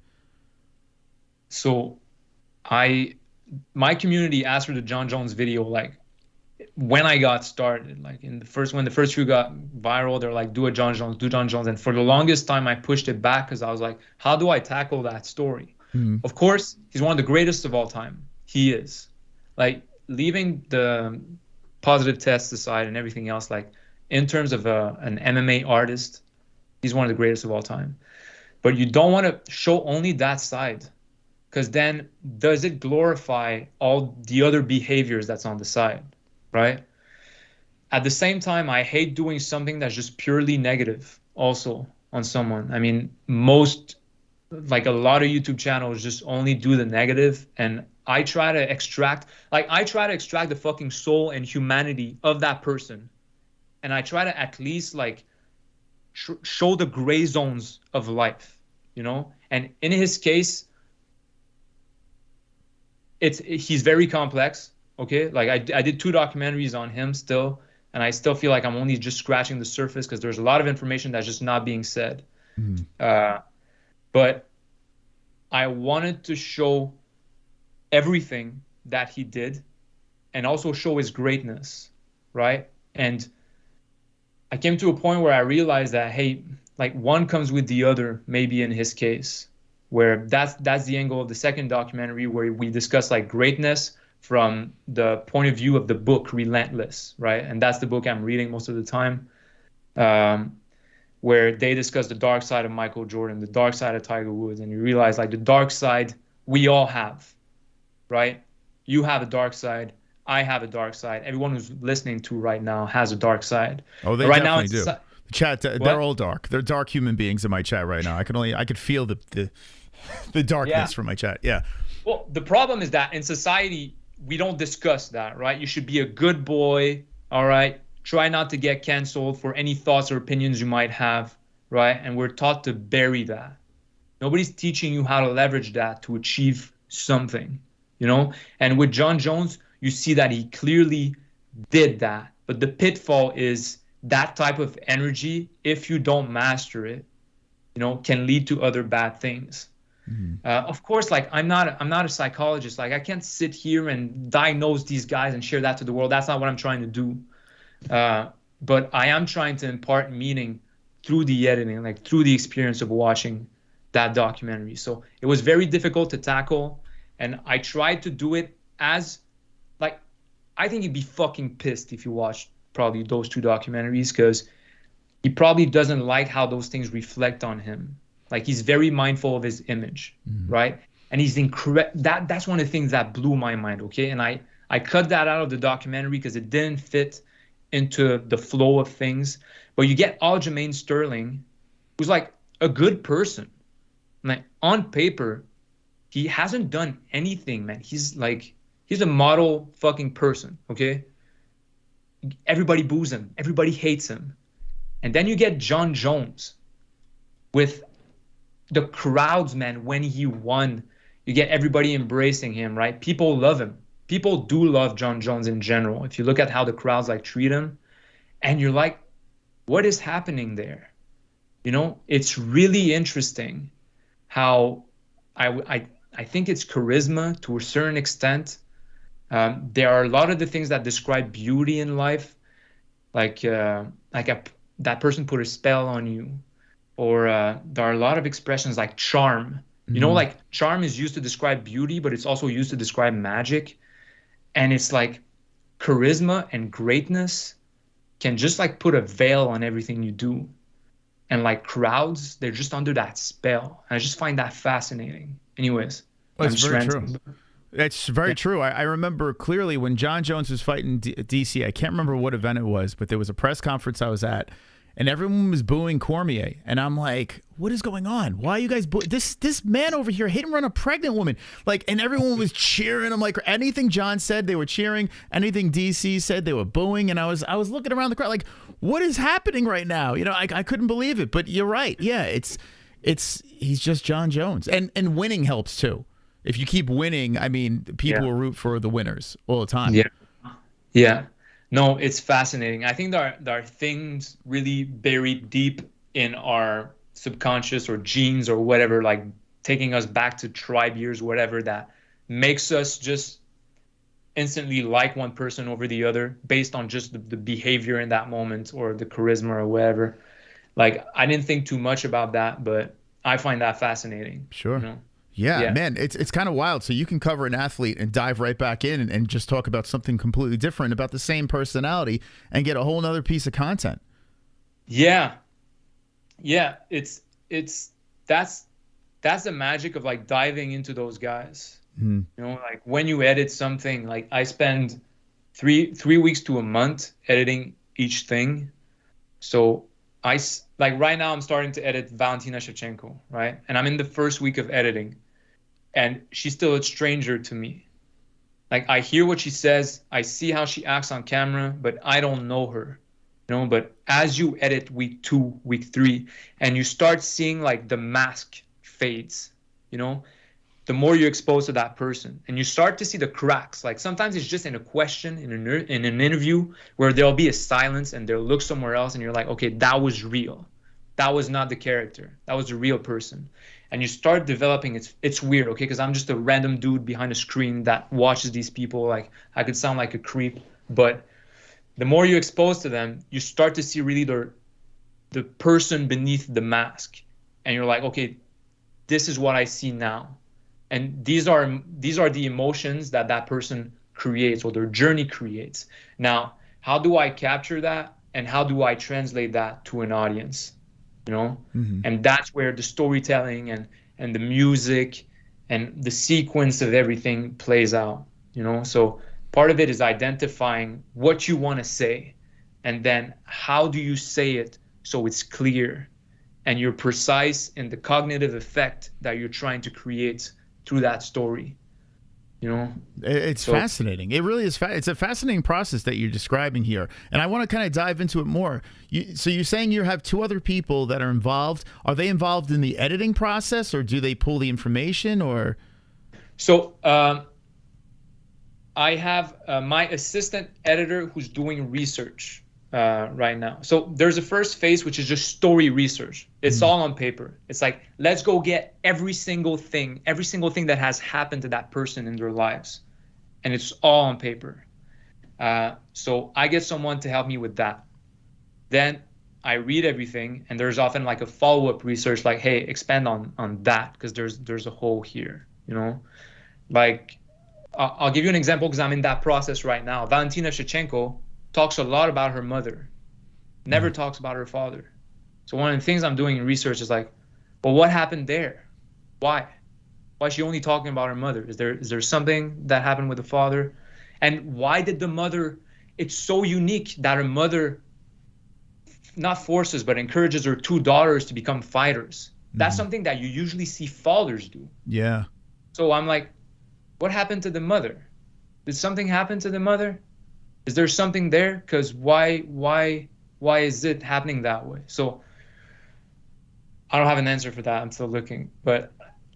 So my community asked for the John Jones video, like when I got started, like when the first few got viral, they're like, do John Jones. And for the longest time, I pushed it back because I was like, how do I tackle that story? Mm-hmm. Of course, he's one of the greatest of all time. He is. Like, leaving the positive tests aside and everything else, like in terms of an MMA artist, he's one of the greatest of all time. But you don't want to show only that side, because then does it glorify all the other behaviors that's on the side? Right? At the same time, I hate doing something that's just purely negative also. on someone. I mean, like a lot of YouTube channels just only do the negative, and I try to extract the fucking soul and humanity of that person, and I try to at least like show the gray zones of life, you know. And in his case, he's very complex. Okay, like I did 2 documentaries on him still, and I still feel like I'm only just scratching the surface because there's a lot of information that's just not being said. But I wanted to show everything that he did and also show his greatness, right? And I came to a point where I realized that, hey, like one comes with the other, maybe in his case, where that's the angle of the second documentary, where we discuss like greatness from the point of view of the book Relentless, right? And that's the book I'm reading most of the time, where they discuss the dark side of Michael Jordan, the dark side of Tiger Woods, and you realize like the dark side we all have, right? You have a dark side, I have a dark side. Everyone who's listening to right now has a dark side. Oh, they right definitely now, do. The chat, they're all dark. They're dark human beings in my chat right now. I could feel the darkness from my chat. Yeah. Well, the problem is that in society, we don't discuss that, right? You should be a good boy, all right? Try not to get canceled for any thoughts or opinions you might have, right? And we're taught to bury that. Nobody's teaching you how to leverage that to achieve something, you know? And with Jon Jones, you see that he clearly did that. But the pitfall is that type of energy, if you don't master it, you know, can lead to other bad things. Of course, like I'm not a psychologist. Like I can't sit here and diagnose these guys and share that to the world. That's not what I'm trying to do. But I am trying to impart meaning through the editing, like through the experience of watching that documentary. So it was very difficult to tackle, and I tried to do it as like, I think he'd be fucking pissed if you watched probably those 2 documentaries, because he probably doesn't like how those things reflect on him. Like he's very mindful of his image, right? And he's that's one of the things that blew my mind, okay? And I cut that out of the documentary because it didn't fit into the flow of things. But you get Aljamain Sterling, who's like a good person. Like on paper, he hasn't done anything, man. He's a model fucking person, okay? Everybody boos him. Everybody hates him. And then you get Jon Jones with the crowds, man. When he won, you get everybody embracing him, right? People love him. People do love Jon Jones in general. If you look at how the crowds like treat him, and you're like, what is happening there? You know, it's really interesting how I think it's charisma to a certain extent. There are a lot of the things that describe beauty in life, like that person put a spell on you, or there are a lot of expressions like charm. You know, like charm is used to describe beauty, but it's also used to describe magic. And it's like charisma and greatness can just like put a veil on everything you do. And like crowds, they're just under that spell. And I just find that fascinating. Anyways, it's very true. It's very true. I remember clearly when Jon Jones was fighting DC, I can't remember what event it was, but there was a press conference I was at, and everyone was booing Cormier. And I'm like, what is going on? Why are you guys booing? This man over here hit and run a pregnant woman. Like, and everyone was cheering. I'm like, anything Jon said, they were cheering. Anything DC said, they were booing. And I was looking around the crowd like, what is happening right now? You know, I couldn't believe it. But you're right. Yeah, he's just Jon Jones. And winning helps too. If you keep winning, I mean, people will root for the winners all the time. Yeah. No, it's fascinating. I think there are things really buried deep in our subconscious or genes or whatever, like taking us back to tribe years, whatever, that makes us just instantly like one person over the other based on just the behavior in that moment or the charisma or whatever. Like, I didn't think too much about that, but I find that fascinating. Sure. You know? Yeah, man, it's kind of wild. So you can cover an athlete and dive right back in and just talk about something completely different about the same personality and get a whole nother piece of content. Yeah, it's that's the magic of like diving into those guys. You know, like when you edit something, like I spend three weeks to a month editing each thing. So like right now I'm starting to edit Valentina Shevchenko, right? And I'm in the first week of editing, and she's still a stranger to me. Like, I hear what she says, I see how she acts on camera, but I don't know her, you know? But as you edit week 2, week 3, and you start seeing like the mask fades, you know, the more you're exposed to that person, and you start to see the cracks. Like, sometimes it's just in a question, in an interview, where there'll be a silence and they'll look somewhere else, and you're like, okay, that was real. That was not the character. That was a real person. And you start developing, it's weird, okay, because I'm just a random dude behind a screen that watches these people. Like, I could sound like a creep, but the more you expose to them, you start to see really the person beneath the mask, and you're like, okay, this is what I see now. And these are the emotions that person creates, or their journey creates. Now, how do I capture that, and how do I translate that to an audience? You know, and that's where the storytelling and the music and the sequence of everything plays out. You know, so part of it is identifying what you want to say, and then how do you say it so it's clear and you're precise in the cognitive effect that you're trying to create through that story. You know, it's fascinating. It really is. It's a fascinating process that you're describing here, and I want to kind of dive into it more. So you're saying you have 2 other people that are involved. Are they involved in the editing process, or do they pull the information? Or so I have my assistant editor who's doing research right now. So there's a first phase, which is just story research. It's all on paper. It's like, let's go get every single thing that has happened to that person in their lives, and it's all on paper. So I get someone to help me with that. Then I read everything, and there's often like a follow-up research, like, hey, expand on that, because there's a hole here, you know? Like, I'll give you an example, because I'm in that process right now. Valentina Shevchenko talks a lot about her mother, never talks about her father. So one of the things I'm doing in research is like, well, what happened there? Why is she only talking about her mother? Is there something that happened with the father? And why did the mother, it's so unique that her mother not forces, but encourages her 2 daughters to become fighters. That's something that you usually see fathers do. Yeah. So I'm like, what happened to the mother? Did something happen to the mother? Is there something there? Because why is it happening that way? So I don't have an answer for that. I'm still looking. But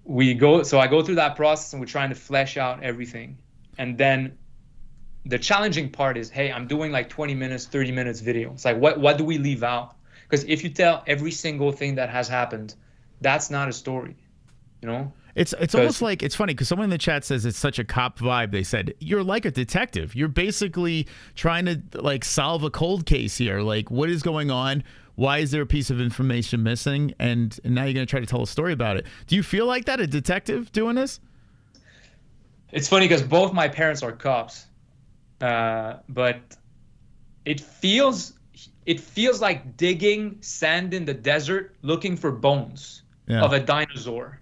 I go through that process, and we're trying to flesh out everything. And then the challenging part is, hey, I'm doing like 20 minutes, 30 minutes video. It's like, what do we leave out? Because if you tell every single thing that has happened, that's not a story, you know? It's almost like, it's funny because someone in the chat says it's such a cop vibe. They said, you're like a detective. You're basically trying to like solve a cold case here. Like, what is going on? Why is there a piece of information missing? And now you're going to try to tell a story about it. Do you feel like that, a detective doing this? It's funny because both my parents are cops. But it feels like digging sand in the desert looking for bones of a dinosaur.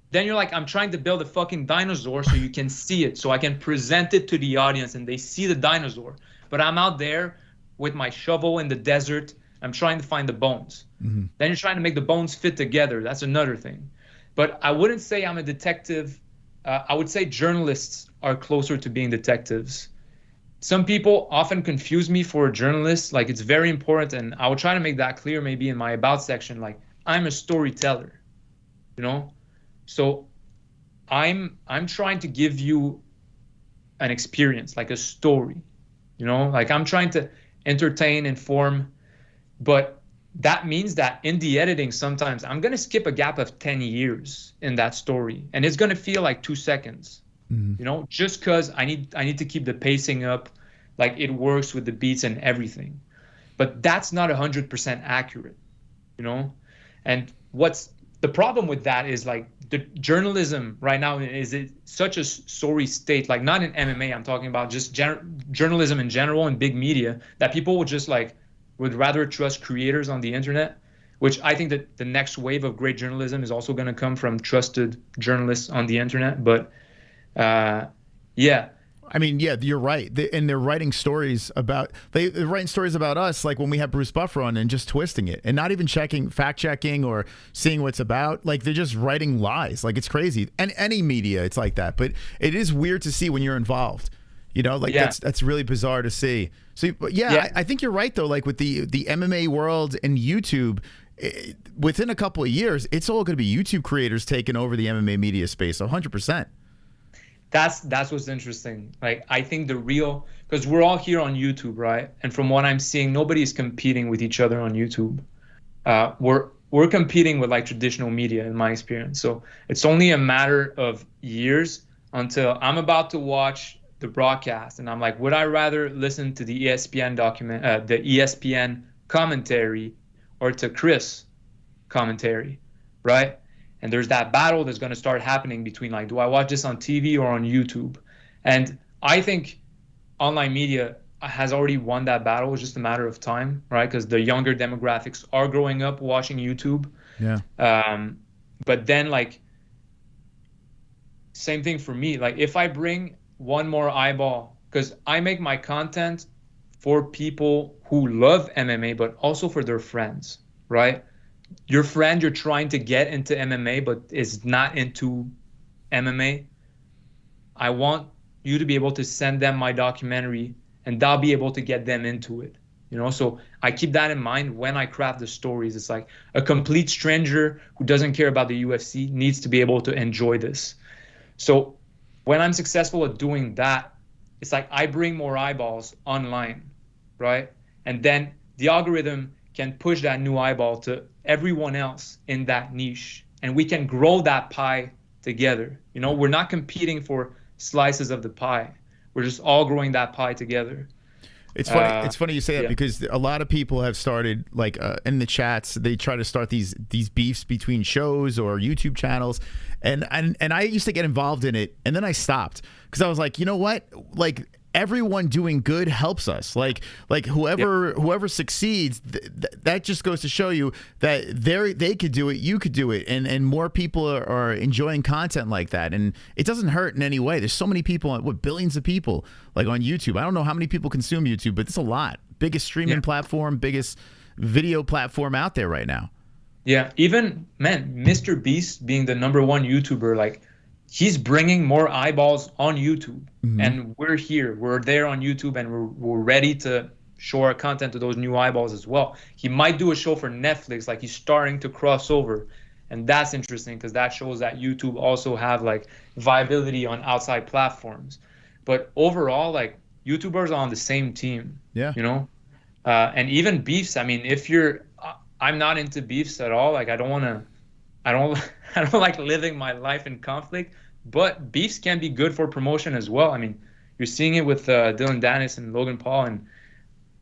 Then you're like, I'm trying to build a fucking dinosaur so you can see it, so I can present it to the audience and they see the dinosaur. But I'm out there with my shovel in the desert. I'm trying to find the bones. Then you're trying to make the bones fit together. That's another thing. But I wouldn't say I'm a detective. I would say journalists are closer to being detectives. Some people often confuse me for a journalist. Like, it's very important, and I would try to make that clear maybe in my about section. Like, I'm a storyteller, you know? So I'm trying to give you an experience, like a story, you know? Like, I'm trying to entertain, inform, but that means that in the editing, sometimes I'm going to skip a gap of 10 years in that story, and it's going to feel like 2 seconds. You know, just because I need to keep the pacing up, like it works with the beats and everything. But that's not 100% accurate, you know? And what's the problem with that is, like, the journalism right now is such a sorry state, like not in MMA, I'm talking about just journalism in general and big media, that people would rather trust creators on the internet, which I think that the next wave of great journalism is also going to come from trusted journalists on the internet. But yeah. I mean, yeah, you're right. And they're writing stories about they're writing stories about us, like when we had Bruce Buffer on, and just twisting it and not even fact checking or seeing what's about. Like they're just writing lies. Like it's crazy. And any media, it's like that. But it is weird to see when you're involved. You know, like that's really bizarre to see. So yeah. I think you're right though. Like with the MMA world and YouTube, within a couple of years, it's all going to be YouTube creators taking over the MMA media space. 100%. That's what's interesting. Like I think because we're all here on YouTube, right? And from what I'm seeing, nobody's competing with each other on YouTube. We're competing with like traditional media in my experience. So it's only a matter of years until I'm about to watch the broadcast and I'm like, would I rather listen to the ESPN the ESPN commentary or to CRIS commentary, right? And there's that battle that's going to start happening between like, do I watch this on TV or on YouTube? And I think online media has already won that battle. It's just a matter of time, right? Because the younger demographics are growing up watching YouTube. Yeah. But then like, same thing for me. Like if I bring one more eyeball, because I make my content for people who love MMA, but also for their friends, right? Your friend you're trying to get into MMA but is not into MMA, I want you to be able to send them my documentary and they'll be able to get them into it, you know? So I keep that in mind when I craft the stories. It's like a complete stranger who doesn't care about the UFC needs to be able to enjoy this. So when I'm successful at doing that, it's like I bring more eyeballs online, right? And then the algorithm can push that new eyeball to everyone else in that niche, and we can grow that pie together. You know, we're not competing for slices of the pie. We're just all growing that pie together. It's funny. It's funny you say that because a lot of people have started like in the chats. They try to start these beefs between shows or YouTube channels, and I used to get involved in it, and then I stopped because I was like, you know what, like. Everyone doing good helps us. Like whoever succeeds, that just goes to show you that they could do it, you could do it, and more people are enjoying content like that, and it doesn't hurt in any way. There's so many people, billions of people like on YouTube. I don't know how many people consume YouTube, but it's a lot. Biggest streaming platform, biggest video platform out there right now. Yeah, even Mr. Beast being the #1 YouTuber, like. He's bringing more eyeballs on YouTube, and we're here. We're there on YouTube, and we're ready to show our content to those new eyeballs as well. He might do a show for Netflix, like he's starting to cross over, and that's interesting because that shows that YouTube also have like viability on outside platforms. But overall, like YouTubers are on the same team. Yeah, you know, and even beefs. I mean, I'm not into beefs at all. Like I don't like living my life in conflict, but beefs can be good for promotion as well. I mean, you're seeing it with Dylan Dennis and Logan Paul, and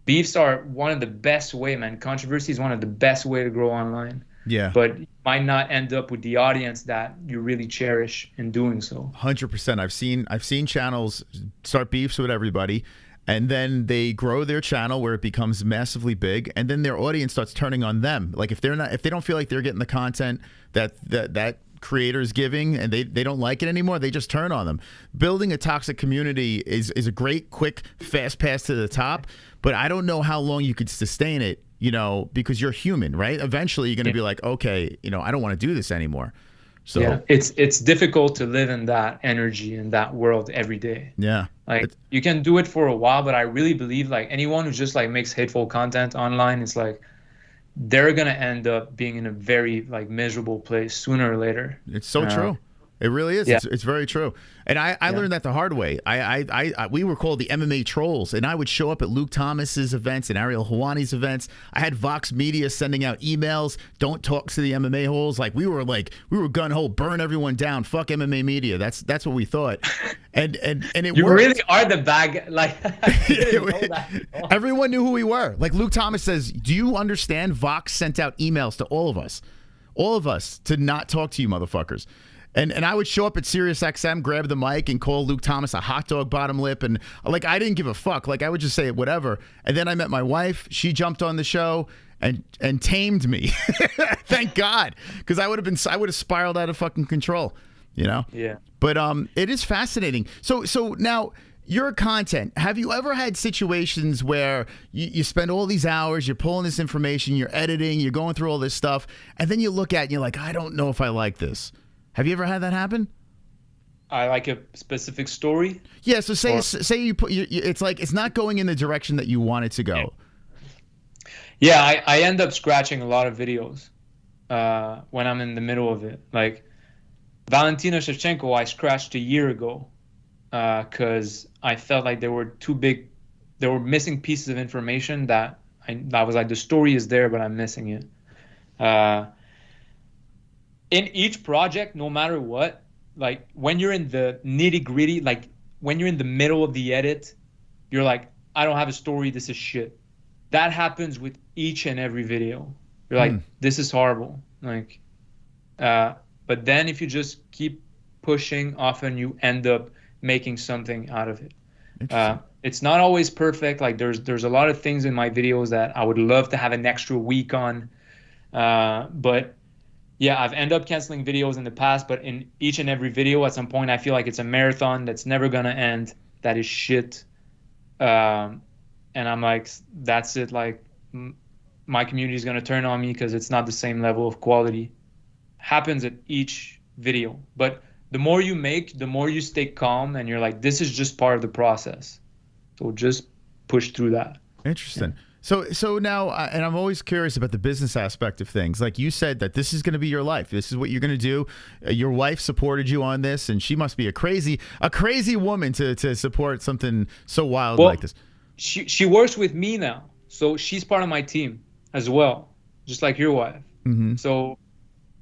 beefs are one of the best way, man. Controversy is one of the best way to grow online. Yeah. But you might not end up with the audience that you really cherish in doing so. 100%. I've seen channels start beefs with everybody, and then they grow their channel where it becomes massively big, and then their audience starts turning on them. Like if they don't feel like they're getting the content that creator is giving, and they don't like it anymore, they just turn on them. Building a toxic community is a great, quick, fast pass to the top, but I don't know how long you could sustain it, you know, because you're human, right? Eventually you're going to be like, okay, you know, I don't want to do this anymore. So yeah, it's difficult to live in that energy in that world every day. Yeah. Like you can do it for a while, but I really believe like anyone who just like makes hateful content online, it's like they're going to end up being in a very like miserable place sooner or later. It's so true. It really is. Yeah. It's very true. And I learned that the hard way. We were called the MMA trolls, and I would show up at Luke Thomas's events and Ariel Helwani's events. I had Vox Media sending out emails, don't talk to the MMA-Holes. Like we were gun-ho, burn everyone down, fuck MMA media. That's what we thought. And it you worked. really are the bag, like everyone knew who we were. Like Luke Thomas says, do you understand Vox sent out emails to all of us to not talk to you motherfuckers. And I would show up at SiriusXM, grab the mic, and call Luke Thomas a hot dog bottom lip, and like I didn't give a fuck. Like I would just say whatever. And then I met my wife. She jumped on the show and tamed me. Thank God, because I would have spiraled out of fucking control. You know. Yeah. But it is fascinating. So now your content, have you ever had situations where you spend all these hours, you're pulling this information, you're editing, you're going through all this stuff, and then you look at it and you're like, I don't know if I like this. Have you ever had that happen? I like a specific story. Yeah, so say you put it's like it's not going in the direction that you want it to go. Yeah, I end up scratching a lot of videos when I'm in the middle of it. Like Valentina Shevchenko, I scratched a year ago because I felt like they were too big. There were missing pieces of information that I was like, the story is there, but I'm missing it. In each project, no matter what, like when you're in the nitty gritty, like when you're in the middle of the edit, you're like, I don't have a story. This is shit. That happens with each and every video. You're like, this is horrible. Like, but then if you just keep pushing, often you end up making something out of it. It's not always perfect. Like there's a lot of things in my videos that I would love to have an extra week on. But yeah, I've ended up canceling videos in the past, but in each and every video at some point, I feel like it's a marathon that's never going to end. That is shit. And I'm like, that's it. Like my community is going to turn on me because it's not the same level of quality. Happens at each video. But the more you make, the more you stay calm and you're like, this is just part of the process. So just push through that. Interesting. Yeah. So now, and I'm always curious about the business aspect of things. Like you said that this is going to be your life. This is what you're going to do. Your wife supported you on this, and she must be a crazy woman to support something so wild like this. She works with me now, so she's part of my team as well, just like your wife. Mm-hmm. So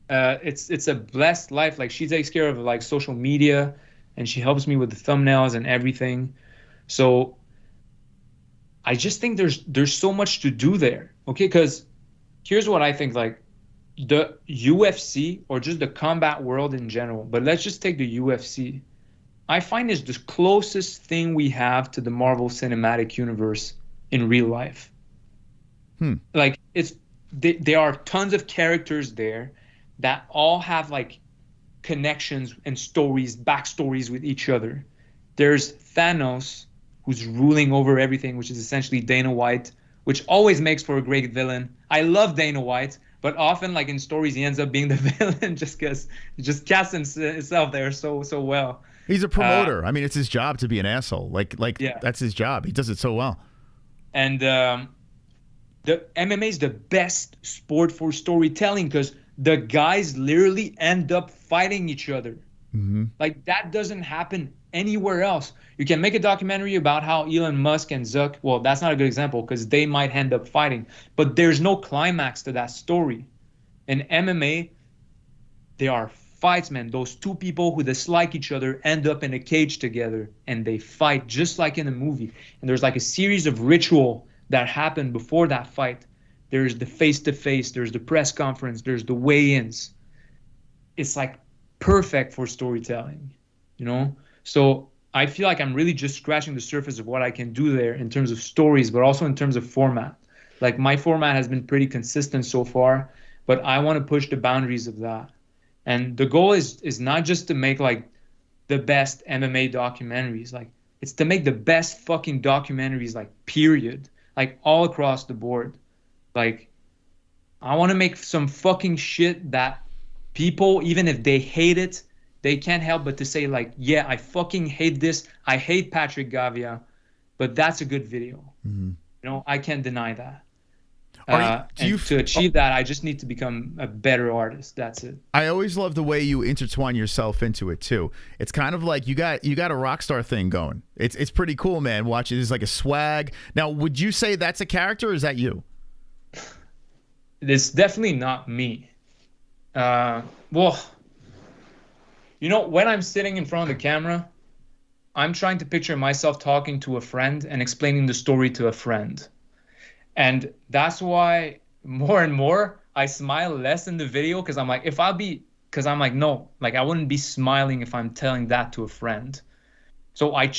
it's a blessed life. Like she takes care of like social media, and she helps me with the thumbnails and everything. So I just think there's so much to do there, okay? Because here's what I think, like the UFC or just the combat world in general, but let's just take the UFC. I find it's the closest thing we have to the Marvel Cinematic Universe in real life. Like there are tons of characters there that all have like connections and stories, backstories with each other. There's Thanos, who's ruling over everything, which is essentially Dana White, which always makes for a great villain. I love Dana White, but often, like in stories, he ends up being the villain just because he just casts himself there so well. He's a promoter. I mean, it's his job to be an asshole. Like yeah. That's his job. He does it so well. And the MMA is the best sport for storytelling because the guys literally end up fighting each other. Mm-hmm. Like that doesn't happen anywhere else. You can make a documentary about how Elon Musk and Zuck, well, that's not a good example because they might end up fighting, but there's no climax to that story. In MMA, there are fights, man. Those two people who dislike each other end up in a cage together and they fight just like in a movie. And there's like a series of ritual that happened before that fight. There's the face-to-face, there's the press conference, there's the weigh-ins. It's like perfect for storytelling, you know? So I feel like I'm really just scratching the surface of what I can do there in terms of stories, but also in terms of format. Like my format has been pretty consistent so far, but I want to push the boundaries of that. And the goal is not just to make like the best MMA documentaries, like it's to make the best fucking documentaries, like period, like all across the board. Like I want to make some fucking shit that people, even if they hate it, they can't help but to say like, yeah, I fucking hate this. I hate Patrick Gavia, but that's a good video. Mm-hmm. You know, I can't deny that. To achieve that, I just need to become a better artist. That's it. I always love the way you intertwine yourself into it too. It's kind of like you got a rock star thing going. It's pretty cool, man. Watch it. It's like a swag. Now, would you say that's a character or is that you? It's definitely not me. Well, you know, when I'm sitting in front of the camera, I'm trying to picture myself talking to a friend and explaining the story to a friend. And that's why more and more I smile less in the video because I'm like, no, like I wouldn't be smiling if I'm telling that to a friend. So I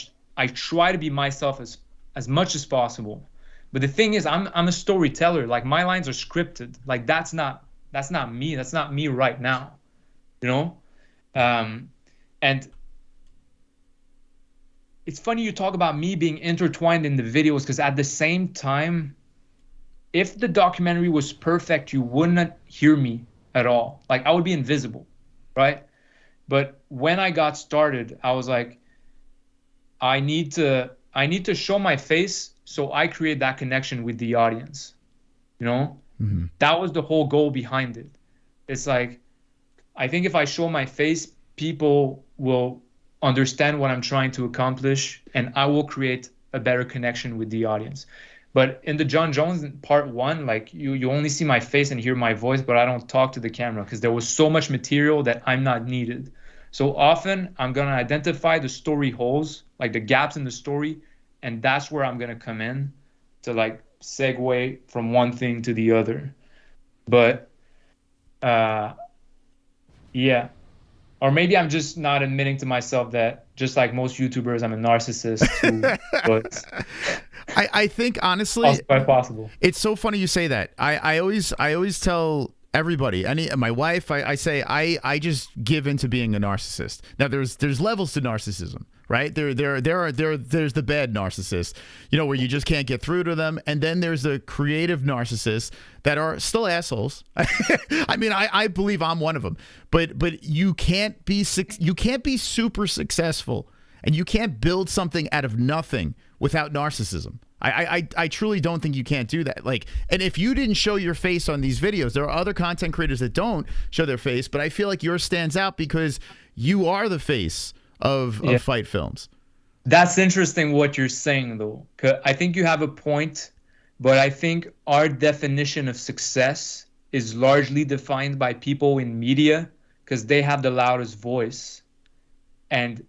try to be myself as much as possible. But the thing is, I'm a storyteller. Like my lines are scripted. Like that's not me. That's not me right now, you know? And it's funny you talk about me being intertwined in the videos, because at the same time, if the documentary was perfect, you wouldn't hear me at all. Like, I would be invisible, right? But when I got started, I was like, I need to show my face so I create that connection with the audience. You know? Mm-hmm. That was the whole goal behind it. It's like, I think if I show my face, people will understand what I'm trying to accomplish, and I will create a better connection with the audience. But in the John Jones part 1, like, you only see my face and hear my voice, but I don't talk to the camera because there was so much material that I'm not needed. So often I'm going to identify the story holes, like the gaps in the story, and that's where I'm going to come in to like segue from one thing to the other. But yeah. Or maybe I'm just not admitting to myself that, just like most YouTubers, I'm a narcissist too. But I think honestly, also quite possible. It's so funny you say that. I always tell everybody, my wife, I say I just give into being a narcissist. Now there's levels to narcissism, right? There's the bad narcissist, you know, where you just can't get through to them, and then there's the creative narcissists that are still assholes. I mean, I believe I'm one of them, but you can't be super successful, and you can't build something out of nothing without narcissism. I truly don't think you can't do that. Like, and if you didn't show your face on these videos, there are other content creators that don't show their face, but I feel like yours stands out because you are the face of fight films. That's interesting what you're saying, though. 'Cause I think you have a point, but I think our definition of success is largely defined by people in media because they have the loudest voice, and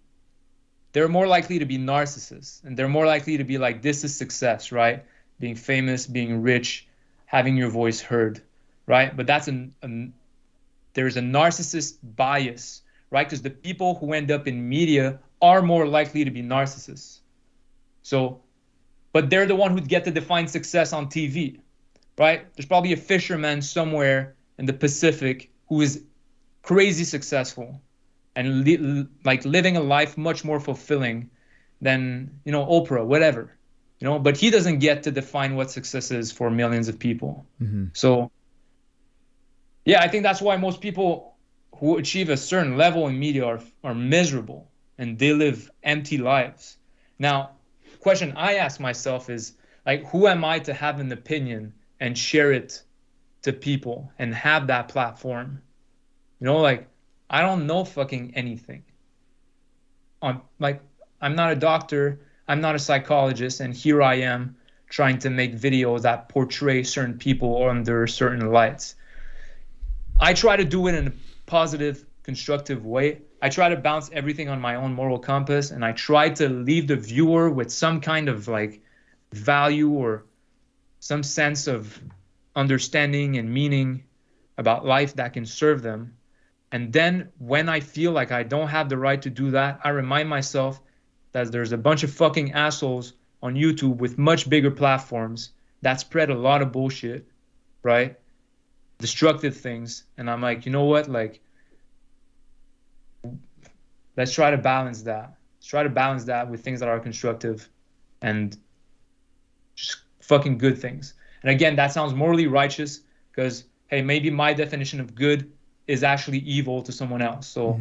they're more likely to be narcissists, and they're more likely to be like, this is success, right? Being famous, being rich, having your voice heard, right? But that's there's a narcissist bias, right? Because the people who end up in media are more likely to be narcissists. So, but they're the one who'd get to define success on TV, right? There's probably a fisherman somewhere in the Pacific who is crazy successful and like living a life much more fulfilling than, you know, Oprah, whatever, you know, but he doesn't get to define what success is for millions of people. Mm-hmm. So yeah, I think that's why most people who achieve a certain level in media are miserable, and they live empty lives. Now, question I ask myself is, like, who am I to have an opinion and share it to people and have that platform? You know, like, I don't know fucking anything. I'm not a doctor, I'm not a psychologist, and here I am trying to make videos that portray certain people under certain lights. I try to do it in a positive, constructive way. I try to bounce everything on my own moral compass, and I try to leave the viewer with some kind of like value or some sense of understanding and meaning about life that can serve them. And then when I feel like I don't have the right to do that, I remind myself that there's a bunch of fucking assholes on YouTube with much bigger platforms that spread a lot of bullshit, right? Destructive things. And I'm like, you know what? Like, let's try to balance that. Let's try to balance that with things that are constructive and just fucking good things. And again, that sounds morally righteous because, hey, maybe my definition of good is actually evil to someone else. So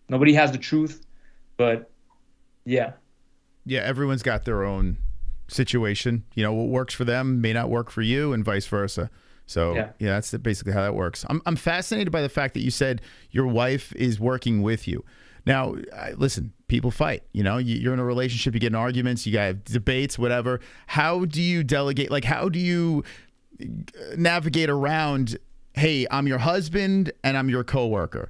nobody has the truth, but yeah. Yeah, everyone's got their own situation. You know, what works for them may not work for you, and vice versa. So yeah, that's basically how that works. I'm fascinated by the fact that you said your wife is working with you. Now, listen, people fight. You know, you're in a relationship, you get in arguments, you got debates, whatever. How do you delegate? Like, how do you navigate around, hey, I'm your husband and I'm your coworker?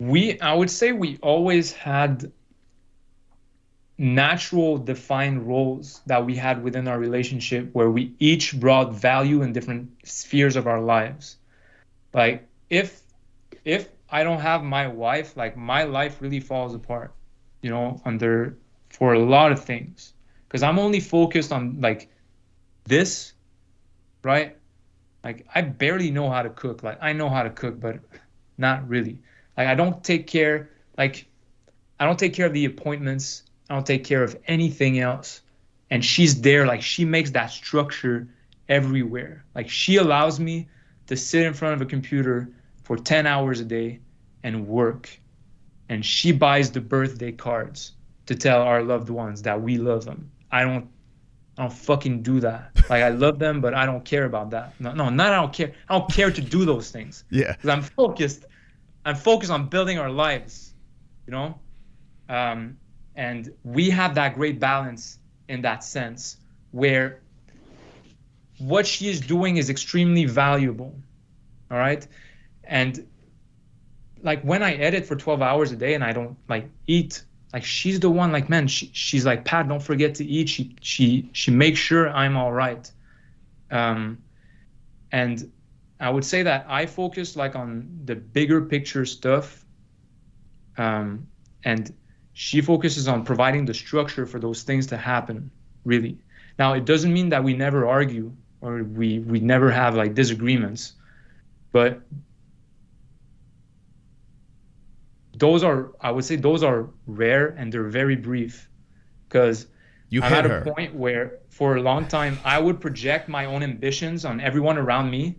I would say we always had natural defined roles that we had within our relationship where we each brought value in different spheres of our lives. Like, if I don't have my wife, like, my life really falls apart, you know, for a lot of things, because I'm only focused on like this, right? Like, I barely know how to cook. Like, I know how to cook, but not really. Like I don't take care of the appointments. I don't take care of anything else. And she's there, like she makes that structure everywhere. Like she allows me to sit in front of a computer for 10 hours a day and work. And she buys the birthday cards to tell our loved ones that we love them. I don't fucking do that. Like I love them, but I don't care about that. No, not I don't care. I don't care to do those things. Yeah. Because I'm focused on building our lives, you know? And we have that great balance in that sense where what she is doing is extremely valuable. All right. And like when I edit for 12 hours a day and I don't like eat, like she's the one, like, man, she's like, Pat, don't forget to eat. She makes sure I'm all right. And I would say that I focus like on the bigger picture stuff. And she focuses on providing the structure for those things to happen, really. Now, it doesn't mean that we never argue or we never have like disagreements, but I would say those are rare and they're very brief, because I'm at a point where for a long time I would project my own ambitions on everyone around me,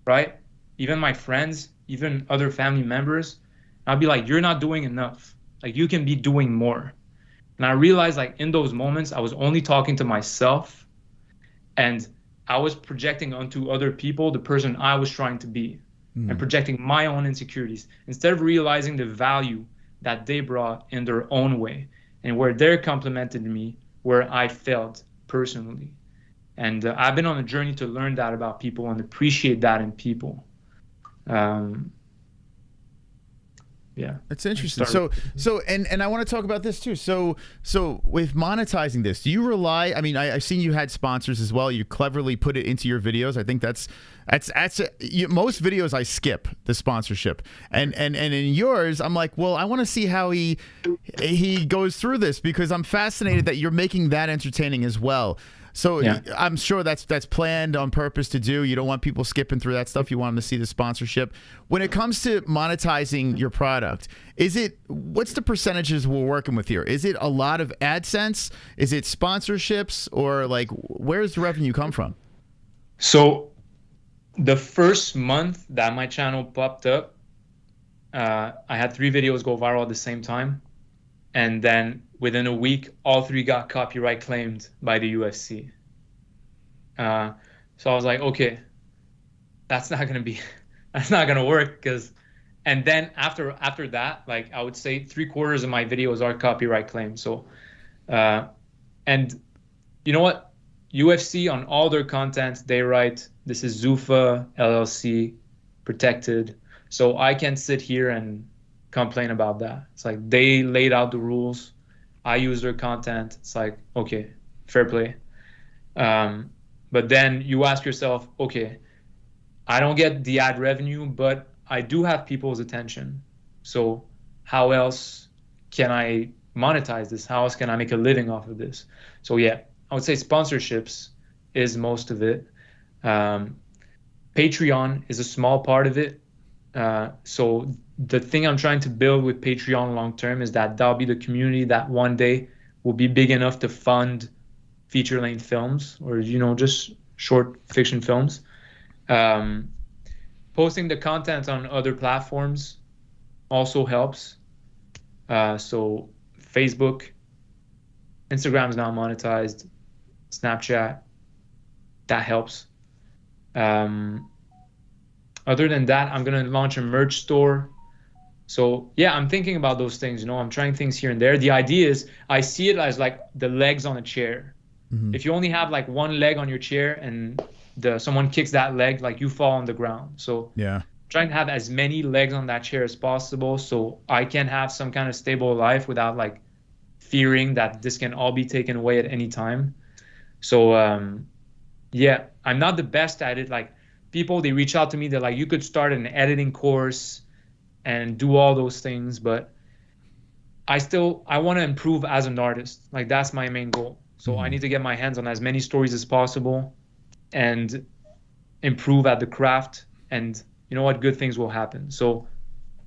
right? Even my friends, even other family members. I'd be like, you're not doing enough. Like you can be doing more. And I realized like in those moments, I was only talking to myself and I was projecting onto other people the person I was trying to be and projecting my own insecurities instead of realizing the value that they brought in their own way and where they complimented me, where I failed personally. And I've been on a journey to learn that about people and appreciate that in people. Yeah, that's interesting. So and I want to talk about this too. So with monetizing this, do you rely? I mean, I've seen you had sponsors as well. You cleverly put it into your videos. I think that's most videos I skip the sponsorship, and in yours, I'm like, well, I want to see how he goes through this because I'm fascinated that you're making that entertaining as well. So yeah. I'm sure that's planned on purpose to do. You don't want people skipping through that stuff. You want them to see the sponsorship. When it comes to monetizing your product, what's the percentages we're working with here? Is it a lot of AdSense? Is it sponsorships? Or like, where's the revenue come from? So the first month that my channel popped up, I had 3 videos go viral at the same time. And then within a week, all 3 got copyright claimed by the UFC. So I was like, okay, that's not gonna work. And then after that, like I would say 3/4 of my videos are copyright claimed. So, and you know what? UFC on all their content, they write, this is Zuffa LLC protected. So I can sit here and complain about that. It's like they laid out the rules. I use their content. It's like, okay, fair play. But then you ask yourself, okay, I don't get the ad revenue, but I do have people's attention. So how else can I monetize this? How else can I make a living off of this? So yeah, I would say sponsorships is most of it. Patreon is a small part of it. So the thing I'm trying to build with Patreon long term is that that'll be the community that one day will be big enough to fund feature-length films or, you know, just short fiction films. Posting the content on other platforms also helps. So Facebook, Instagram is now monetized, Snapchat, that helps. Other than that, I'm going to launch a merch store. So yeah, I'm thinking about those things, you know, I'm trying things here and there. The idea is I see it as like the legs on a chair. Mm-hmm. If you only have like one leg on your chair and someone kicks that leg, like you fall on the ground. So yeah, trying to have as many legs on that chair as possible so I can have some kind of stable life without like fearing that this can all be taken away at any time. So yeah, I'm not the best at it. Like people, they reach out to me, they're like, you could start an editing course and do all those things, but I want to improve as an artist. Like that's my main goal. So I need to get my hands on as many stories as possible and improve at the craft, and you know what, good things will happen. So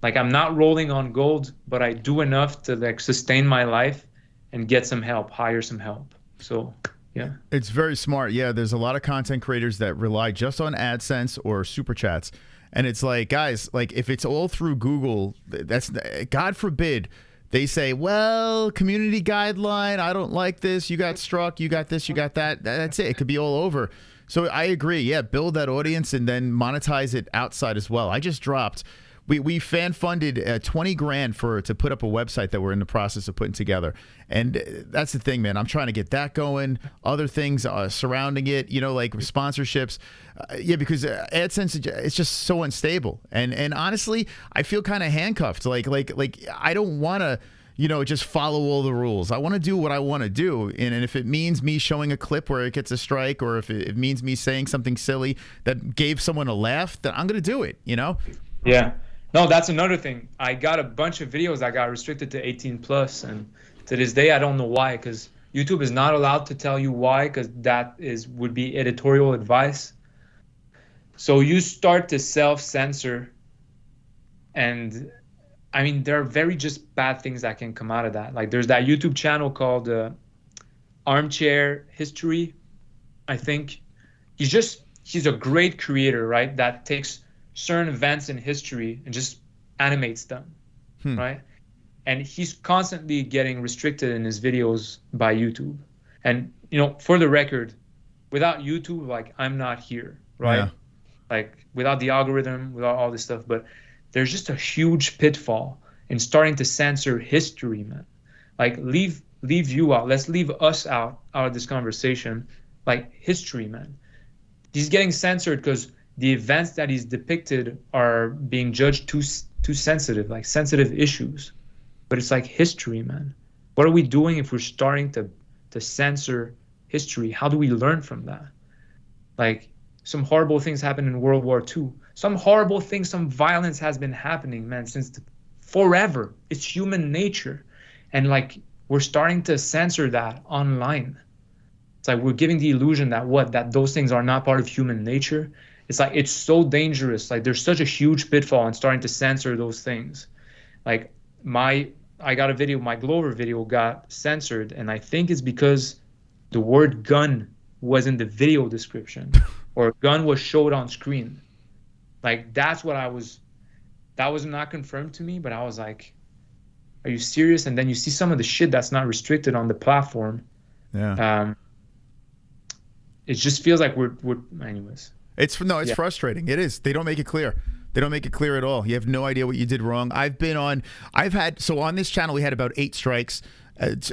Like, I'm not rolling on gold, but I do enough to like sustain my life and get some help, hire some help. So yeah, it's very smart. Yeah, there's a lot of content creators that rely just on AdSense or super chats, and it's like, guys, like if it's all through Google, that's, God forbid they say, well, community guideline, I don't like this, you got struck, you got this, you got that. That's it. It could be all over. So I agree. Yeah, build that audience and then monetize it outside as well. I just dropped. We fan funded 20 grand to put up a website that we're in the process of putting together, and that's the thing, man. I'm trying to get that going. Other things surrounding it, you know, like sponsorships. Yeah, because AdSense, it's just so unstable, and honestly, I feel kind of handcuffed. Like I don't want to, you know, just follow all the rules. I want to do what I want to do, and if it means me showing a clip where it gets a strike, or if it means me saying something silly that gave someone a laugh, then I'm gonna do it. You know? Yeah. No, that's another thing. I got a bunch of videos that got restricted to 18 plus, and to this day I don't know why, because YouTube is not allowed to tell you why, because that would be editorial advice. So you start to self-censor, and I mean, there are very just bad things that can come out of that. Like, there's that YouTube channel called Armchair History, I think. He's a great creator, right? That takes certain events in history and just animates them, right? And he's constantly getting restricted in his videos by YouTube. And, you know, for the record, without YouTube, like, I'm not here, right? Yeah. Like, without the algorithm, without all this stuff. But there's just a huge pitfall in starting to censor history, man. Like, leave you out. Let's leave us out of this conversation. Like, history, man. He's getting censored because the events that he's depicted are being judged too sensitive, like sensitive issues. But it's like history, man. What are we doing if we're starting to censor history? How do we learn from that? Like, some horrible things happened in World War II. Some horrible things, some violence has been happening, man, since forever. It's human nature. And like, we're starting to censor that online. It's like we're giving the illusion that those things are not part of human nature. It's like, it's so dangerous. Like, there's such a huge pitfall in starting to censor those things. Like, I got a video, my Glover video got censored, and I think it's because the word gun was in the video description, or gun was showed on screen. Like, that was not confirmed to me, but I was like, are you serious? And then you see some of the shit that's not restricted on the platform. Yeah. It just feels like we're anyways. It's frustrating. It is. They don't make it clear. They don't make it clear at all. You have no idea what you did wrong. So on this channel, we had about 8 strikes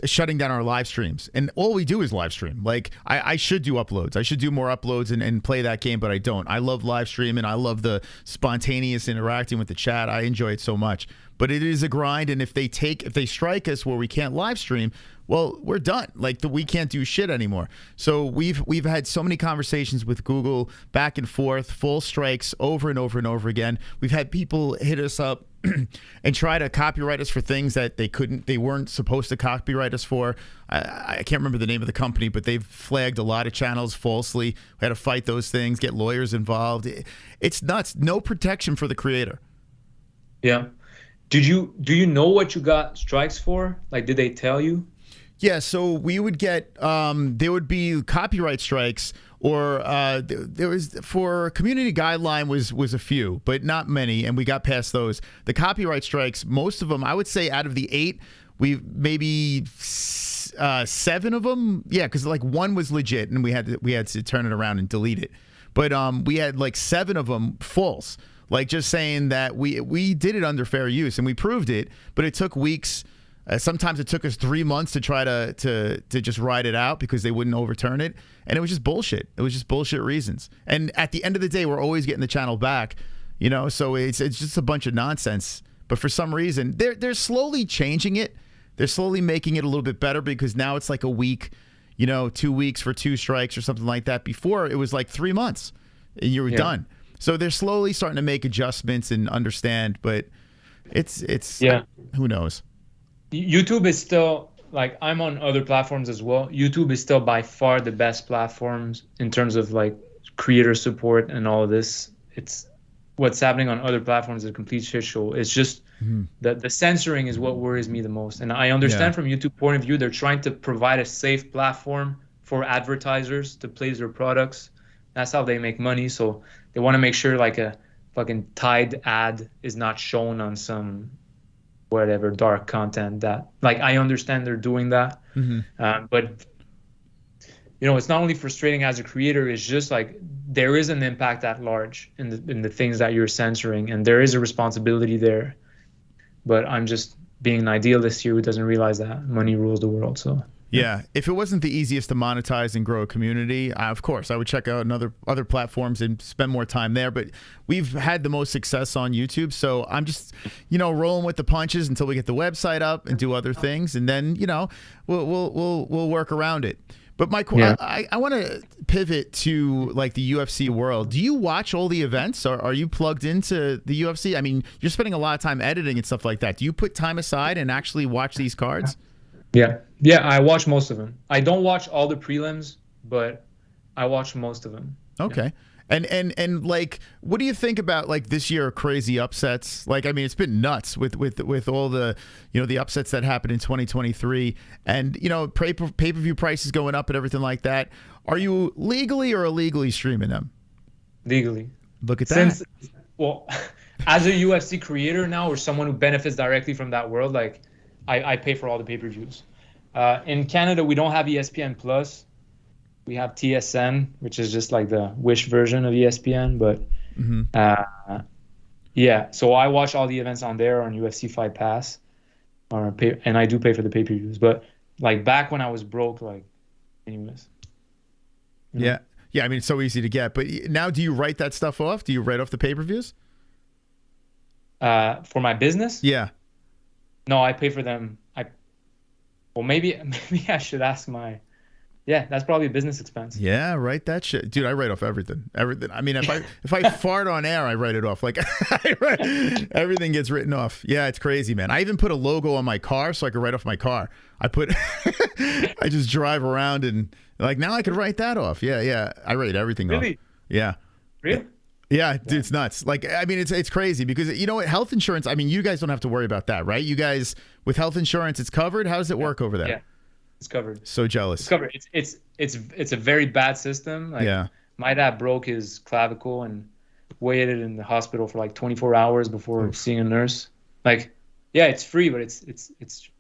shutting down our live streams. And all we do is live stream. Like, I should do uploads. I should do more uploads and play that game, but I don't. I love live streaming. I love the spontaneous interacting with the chat. I enjoy it so much. But it is a grind, and if they strike us where we can't live stream, well, we're done. Like, we can't do shit anymore. So we've had so many conversations with Google back and forth, full strikes over and over and over again. We've had people hit us up and try to copyright us for things that they weren't supposed to copyright us for. I can't remember the name of the company, but they've flagged a lot of channels falsely. We had to fight those things, get lawyers involved. It's nuts. No protection for the creator. Yeah. Do you know what you got strikes for? Like, did they tell you? Yeah, so we would get there would be copyright strikes, or there was, for community guideline was a few, but not many, and we got past those. The copyright strikes, most of them, I would say, out of the 8, we maybe 7 of them, yeah, because like 1 was legit, and we had to turn it around and delete it, but we had like 7 of them false. Like, just saying that we did it under fair use, and we proved it, but it took weeks. Sometimes it took us 3 months to try to just ride it out because they wouldn't overturn it, and it was just bullshit. It was just bullshit reasons. And at the end of the day, we're always getting the channel back, you know. So it's just a bunch of nonsense. But for some reason, they're slowly changing it. They're slowly making it a little bit better, because now it's like a week, you know, 2 weeks for 2 strikes or something like that. Before, it was like 3 months and you were done. So they're slowly starting to make adjustments and understand, but it's who knows. YouTube is still, like, I'm on other platforms as well. YouTube is still by far the best platforms in terms of like creator support and all of this. It's what's happening on other platforms is a complete shit show. It's just the censoring is what worries me the most. And I understand from YouTube point of view, they're trying to provide a safe platform for advertisers to place their products. That's how they make money. So they want to make sure like a fucking Tide ad is not shown on some whatever dark content. That, like, I understand they're doing that, but you know, it's not only frustrating as a creator, it's just like there is an impact at large in the things that you're censoring, and there is a responsibility there. But I'm just being an idealist here who doesn't realize that money rules the world. So yeah, if it wasn't the easiest to monetize and grow a community, of course I would check out other platforms and spend more time there. But we've had the most success on YouTube, so I'm just, you know, rolling with the punches until we get the website up and do other things, and then, you know, we'll work around it. But Mike, I want to pivot to like the UFC world. Do you watch all the events? Or are you plugged into the UFC? I mean, you're spending a lot of time editing and stuff like that. Do you put time aside and actually watch these cards? Yeah, I watch most of them. I don't watch all the prelims, but I watch most of them. Okay. Yeah. And like, what do you think about like this year crazy upsets? Like, I mean, it's been nuts with all the, you know, the upsets that happened in 2023, and, you know, pay-per-view prices going up and everything like that. Are you legally or illegally streaming them? Legally. Look at that. Well, as a UFC creator now, or someone who benefits directly from that world, like I pay for all the pay-per-views. In Canada, we don't have ESPN Plus. We have TSN, which is just like the Wish version of ESPN. But yeah, so I watch all the events on there on UFC Fight Pass, and I do pay for the pay-per-views. But like back when I was broke, like, anyways. Yeah. I mean, it's so easy to get. But now, do you write that stuff off? Do you write off the pay-per-views? For my business? Yeah. No, I pay for them. Well, maybe I should ask my. Yeah, that's probably a business expense. Yeah, write that shit, dude. I write off everything. I mean, if I fart on air, I write it off. Like, everything gets written off. Yeah, it's crazy, man. I even put a logo on my car so I could write off my car. I just drive around and like now I could write that off. Yeah. I write everything off. Really? Yeah. Really? Yeah, dude, it's nuts. Like, I mean, it's crazy because, you know what, health insurance, I mean, you guys don't have to worry about that, right? You guys, with health insurance, it's covered. How does it work over there? Yeah, it's covered. So jealous. It's covered. It's a very bad system. Like, yeah. My dad broke his clavicle and waited in the hospital for like 24 hours before seeing a nurse. Like, yeah, it's free, but it's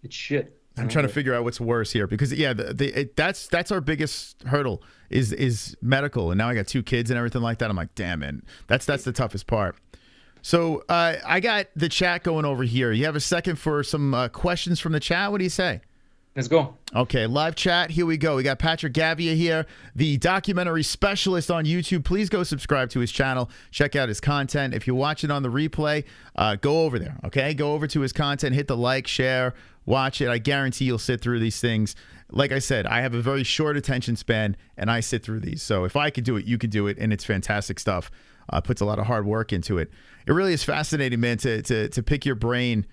shit. I'm trying to figure out what's worse here because that's our biggest hurdle is medical, and now I got 2 kids and everything like that. I'm like, damn, man, that's the toughest part. So I got the chat going over here. You have a second for some questions from the chat? What do you say? Let's go. Okay, live chat. Here we go. We got Patrick Gavia here, the documentary specialist on YouTube. Please go subscribe to his channel. Check out his content. If you're watching on the replay, go over there, okay? Go over to his content, hit the like, share, watch it. I guarantee you'll sit through these things. Like I said, I have a very short attention span, and I sit through these. So if I could do it, you could do it, and it's fantastic stuff. Puts a lot of hard work into it. It really is fascinating, man, to pick your brain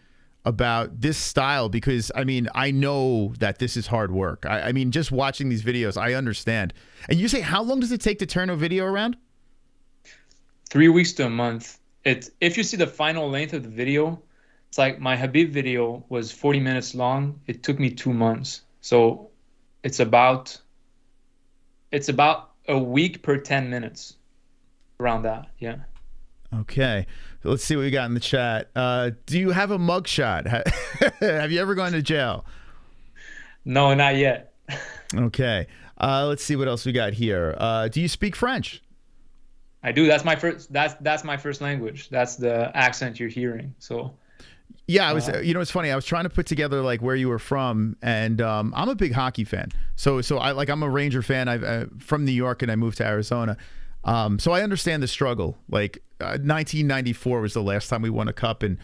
about this style because, I mean, I know that this is hard work. I mean, just watching these videos, I understand. And you say, how long does it take to turn a video around? 3 weeks to a month. If you see the final length of the video, it's like my Habib video was 40 minutes long. It took me 2 months. So it's about a week per 10 minutes, around that. Yeah. Okay. Let's see what we got in the chat. Do you have a mugshot? Have you ever gone to jail? No, not yet. Okay. Let's see what else we got here. Do you speak French? I do. That's my first. That's my first language. That's the accent you're hearing. So. Yeah, I was. You know, it's funny. I was trying to put together like where you were from, and I'm a big hockey fan. So I'm a Ranger fan. I'm from New York, and I moved to Arizona. So I understand the struggle. Like 1994 was the last time we won a cup, and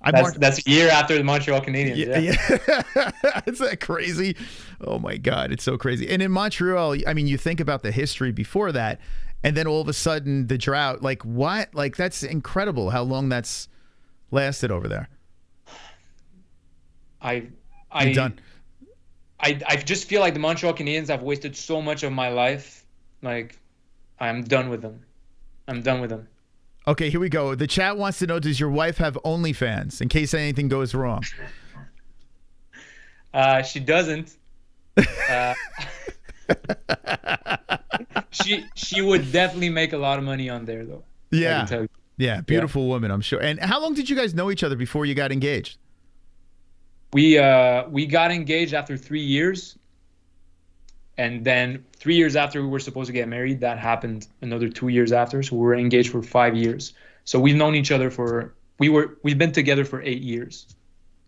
that's a year after the Montreal Canadiens. Yeah. Isn't that crazy? Oh my God, it's so crazy. And in Montreal, I mean, you think about the history before that, and then all of a sudden the drought. Like what? Like that's incredible how long that's lasted over there. You're done. I just feel like the Montreal Canadiens have wasted so much of my life. Like, I'm done with them. Okay, here we go. The chat wants to know, does your wife have OnlyFans in case anything goes wrong? She doesn't. She would definitely make a lot of money on there, though. Yeah. I can tell you. Yeah, beautiful woman, I'm sure. And how long did you guys know each other before you got engaged? We got engaged after 3 years. And then 3 years after we were supposed to get married, that happened another 2 years after. So we were engaged for 5 years. So we've known each other we've been together for 8 years.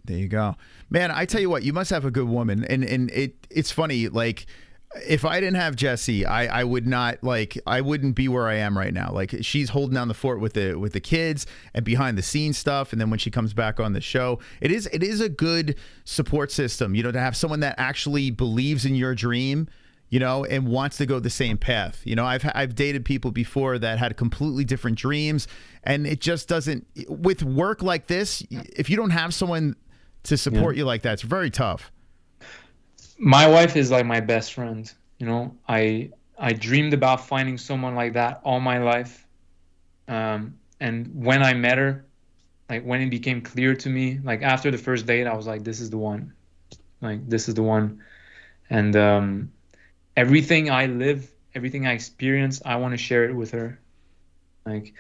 There you go. Man, I tell you what, you must have a good woman. And it's funny, like, if I didn't have Jessie, I would not, like, I wouldn't be where I am right now. Like, she's holding down the fort with the kids and behind the scenes stuff. And then when she comes back on the show, it is a good support system, to have someone that actually believes in your dream, and wants to go the same path. I've dated people before that had completely different dreams, and it just doesn't, with work like this, if you don't have someone to support you like that, it's very tough. My wife is like my best friend. I dreamed about finding someone like that all my life. And when I met her, like when it became clear to me, like after the first date, I was like, this is the one. Like, this is the one. And everything I live, everything I experience, I want to share it with her. Like,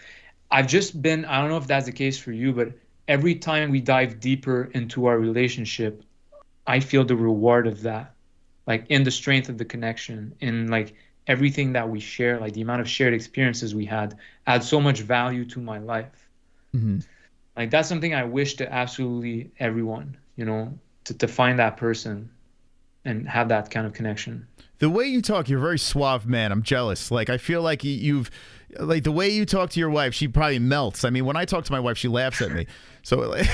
I've just been, I don't know if that's the case for you, but every time we dive deeper into our relationship, I feel the reward of that, like in the strength of the connection, in like everything that we share, like the amount of shared experiences we had adds so much value to my life. Mm-hmm. Like, that's something I wish to absolutely everyone, to find that person and have that kind of connection. The way you talk, you're a very suave man. I'm jealous. Like, I feel like you've, like, the way you talk to your wife, she probably melts. I mean, when I talk to my wife, she laughs at me. So, like,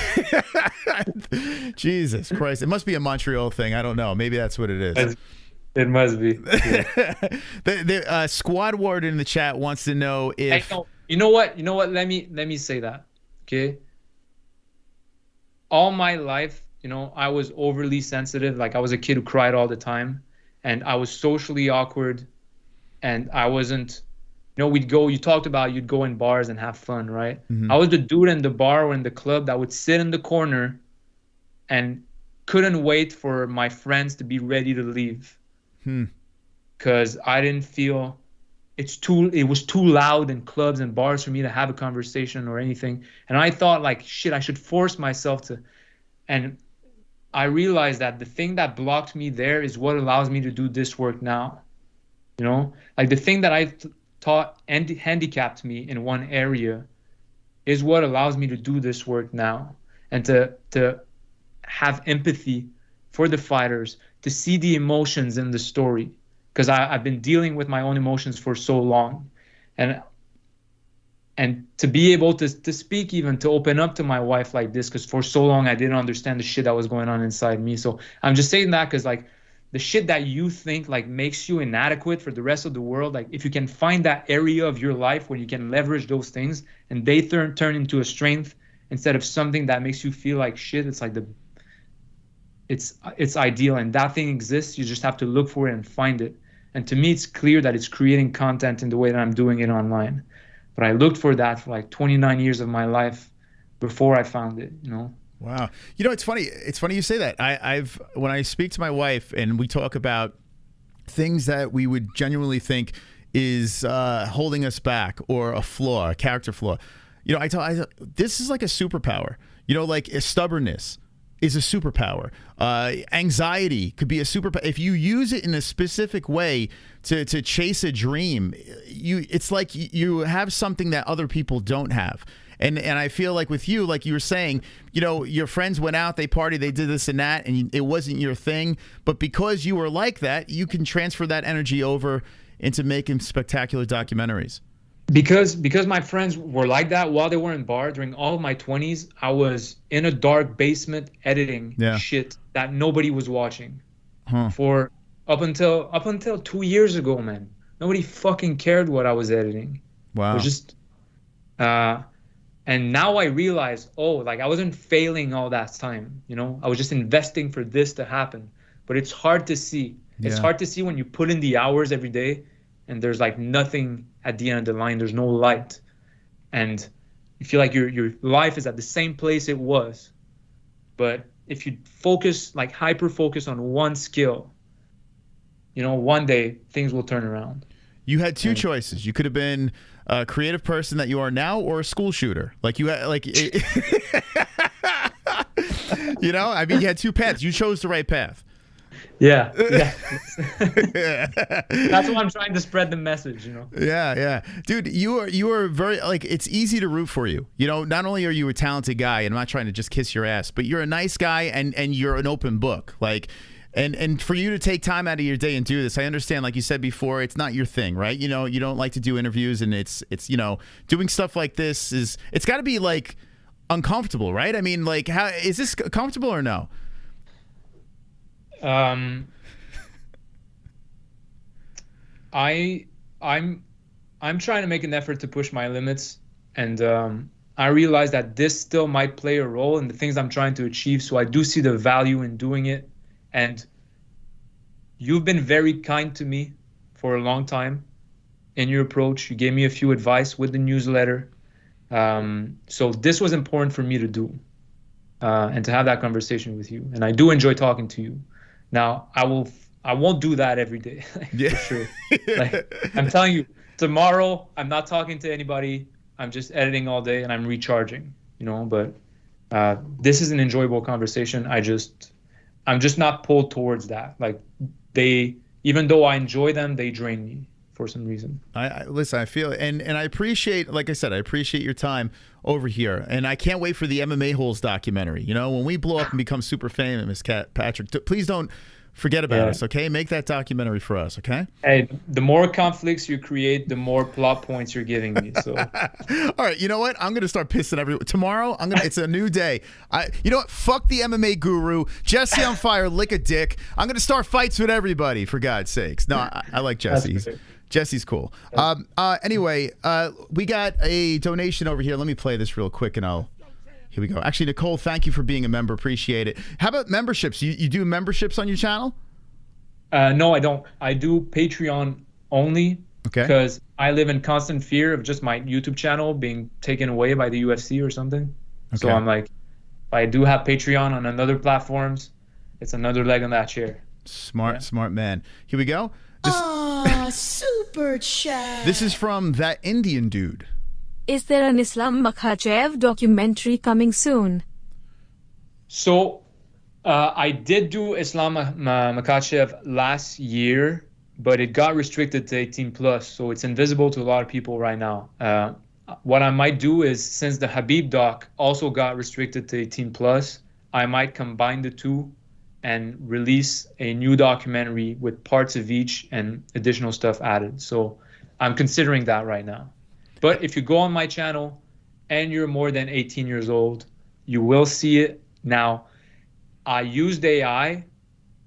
Jesus Christ. It must be a Montreal thing. I don't know. Maybe that's what it is. It must be. Yeah. The Squad Warden in the chat wants to know if... You know what? Let me say that, okay? All my life, I was overly sensitive. Like, I was a kid who cried all the time. And I was socially awkward, and I wasn't, you talked about you'd go in bars and have fun, right? Mm-hmm. I was the dude in the bar or in the club that would sit in the corner and couldn't wait for my friends to be ready to leave. Because I didn't feel it was too loud in clubs and bars for me to have a conversation or anything. And I thought, like, shit, I should force myself to, and I realized that the thing that blocked me there is what allows me to do this work now. Like, the thing that I taught and handicapped me in one area is what allows me to do this work now, and to have empathy for the fighters, to see the emotions in the story, because I've been dealing with my own emotions for so long, and to be able to speak, even to open up to my wife like this, because for so long I didn't understand the shit that was going on inside me. So I'm just saying that because, like, the shit that you think, like, makes you inadequate for the rest of the world, like, if you can find that area of your life where you can leverage those things and they turn into a strength instead of something that makes you feel like shit, it's like it's ideal. And that thing exists. You just have to look for it and find it. And to me, it's clear that it's creating content in the way that I'm doing it online. But I looked for that for like 29 years of my life before I found it, Wow. It's funny. It's funny you say that. When I speak to my wife and we talk about things that we would genuinely think is holding us back, or a flaw, a character flaw, I tell this is like a superpower. Like stubbornness is a superpower. Anxiety could be a superpower. If you use it in a specific way to chase a dream, it's like you have something that other people don't have. And I feel like with you, like you were saying, your friends went out, they partied, they did this and that, and it wasn't your thing. But because you were like that, you can transfer that energy over into making spectacular documentaries. Because my friends were like that while they were in bar during all of my 20s, I was in a dark basement editing shit that nobody was watching. For up until 2 years ago, man. Nobody fucking cared what I was editing. Wow. It was just and now I realize, like, I wasn't failing all that time, I was just investing for this to happen. But it's hard to see. It's hard to see when you put in the hours every day and there's like nothing at the end of the line. There's no light. and you feel like your life is at the same place it was. But if you focus, like hyper focus on one skill, you know, one day things will turn around. You had two choices. You could have been a creative person that you are now, or a school shooter. Like you had, like, you know, I mean, you had two paths. You chose the right path. Yeah. That's why I'm trying to spread the message, you know. Yeah. Dude, you are very, like, it's easy to root for you. You know, not only are you a talented guy, and I'm not trying to just kiss your ass, but you're a nice guy, and you're an open book. Like, and for you to take time out of your day and do this, I understand, like you said before, it's not your thing, right? You know, you don't like to do interviews, and it's you know, doing stuff like this it's got to be like uncomfortable, right? I mean, like, how is this comfortable or no? I'm trying to make an effort to push my limits, and I realize that this still might play a role in the things I'm trying to achieve. So I do see the value in doing it, and you've been very kind to me for a long time in your approach. You gave me a few advice with the newsletter, so this was important for me to do, and to have that conversation with you. And I do enjoy talking to you. Now, I won't do that every day, for sure. Like, I'm telling you, tomorrow I'm not talking to anybody. I'm just editing all day and I'm recharging, you know. But this is an enjoyable conversation. I'm just not pulled towards that. Like, even though I enjoy them, they drain me for some reason. Listen, I feel it. And I appreciate, like I said, I appreciate your time over here, and I can't wait for the MMA-Holes documentary. You know, when we blow up and become super famous, Patrick, please don't forget about us, okay? Make that documentary for us, okay? Hey, the more conflicts you create, the more plot points you're giving me. So, all right, you know what? I'm gonna start pissing everyone tomorrow. It's a new day. You know what? Fuck the MMA guru, Jesse on fire, lick a dick. I'm gonna start fights with everybody, for God's sakes. No, I like Jesse. Jesse's cool. Anyway, we got a donation over here. Let me play this real quick, and here we go. Actually, Nicole, thank you for being a member. Appreciate it. How about memberships? You do memberships on your channel? No, I don't. I do Patreon only. Okay. Because I live in constant fear of just my YouTube channel being taken away by the UFC or something. Okay. So I'm like, if I do have Patreon on other platforms, it's another leg on that chair. Smart man. Here we go. Super chat. This is from that Indian dude. Is there an Islam Makhachev documentary coming soon? So, I did do Islam Makhachev last year, but it got restricted to 18+, so it's invisible to a lot of people right now. What I might do is, since the Habib doc also got restricted to 18+, I might combine the two and release a new documentary with parts of each and additional stuff added. So I'm considering that right now. But if you go on my channel and you're more than 18 years old, you will see it. Now, I used AI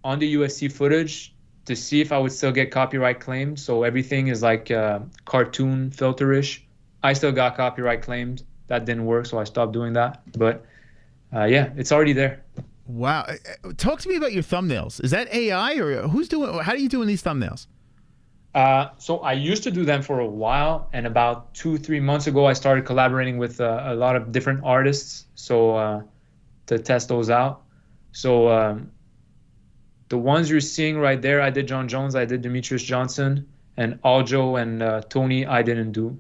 on the UFC footage to see if I would still get copyright claimed. So everything is like cartoon filter-ish. I still got copyright claimed. That didn't work, so I stopped doing that. But yeah, it's already there. Wow. Talk to me about your thumbnails. Is that AI, or how are you doing these thumbnails? So I used to do them for a while, and about 2-3 months ago, I started collaborating with a lot of different artists, so to test those out. So the ones you're seeing right there, I did John Jones, I did Demetrius Johnson, and Aljo and Tony, I didn't do.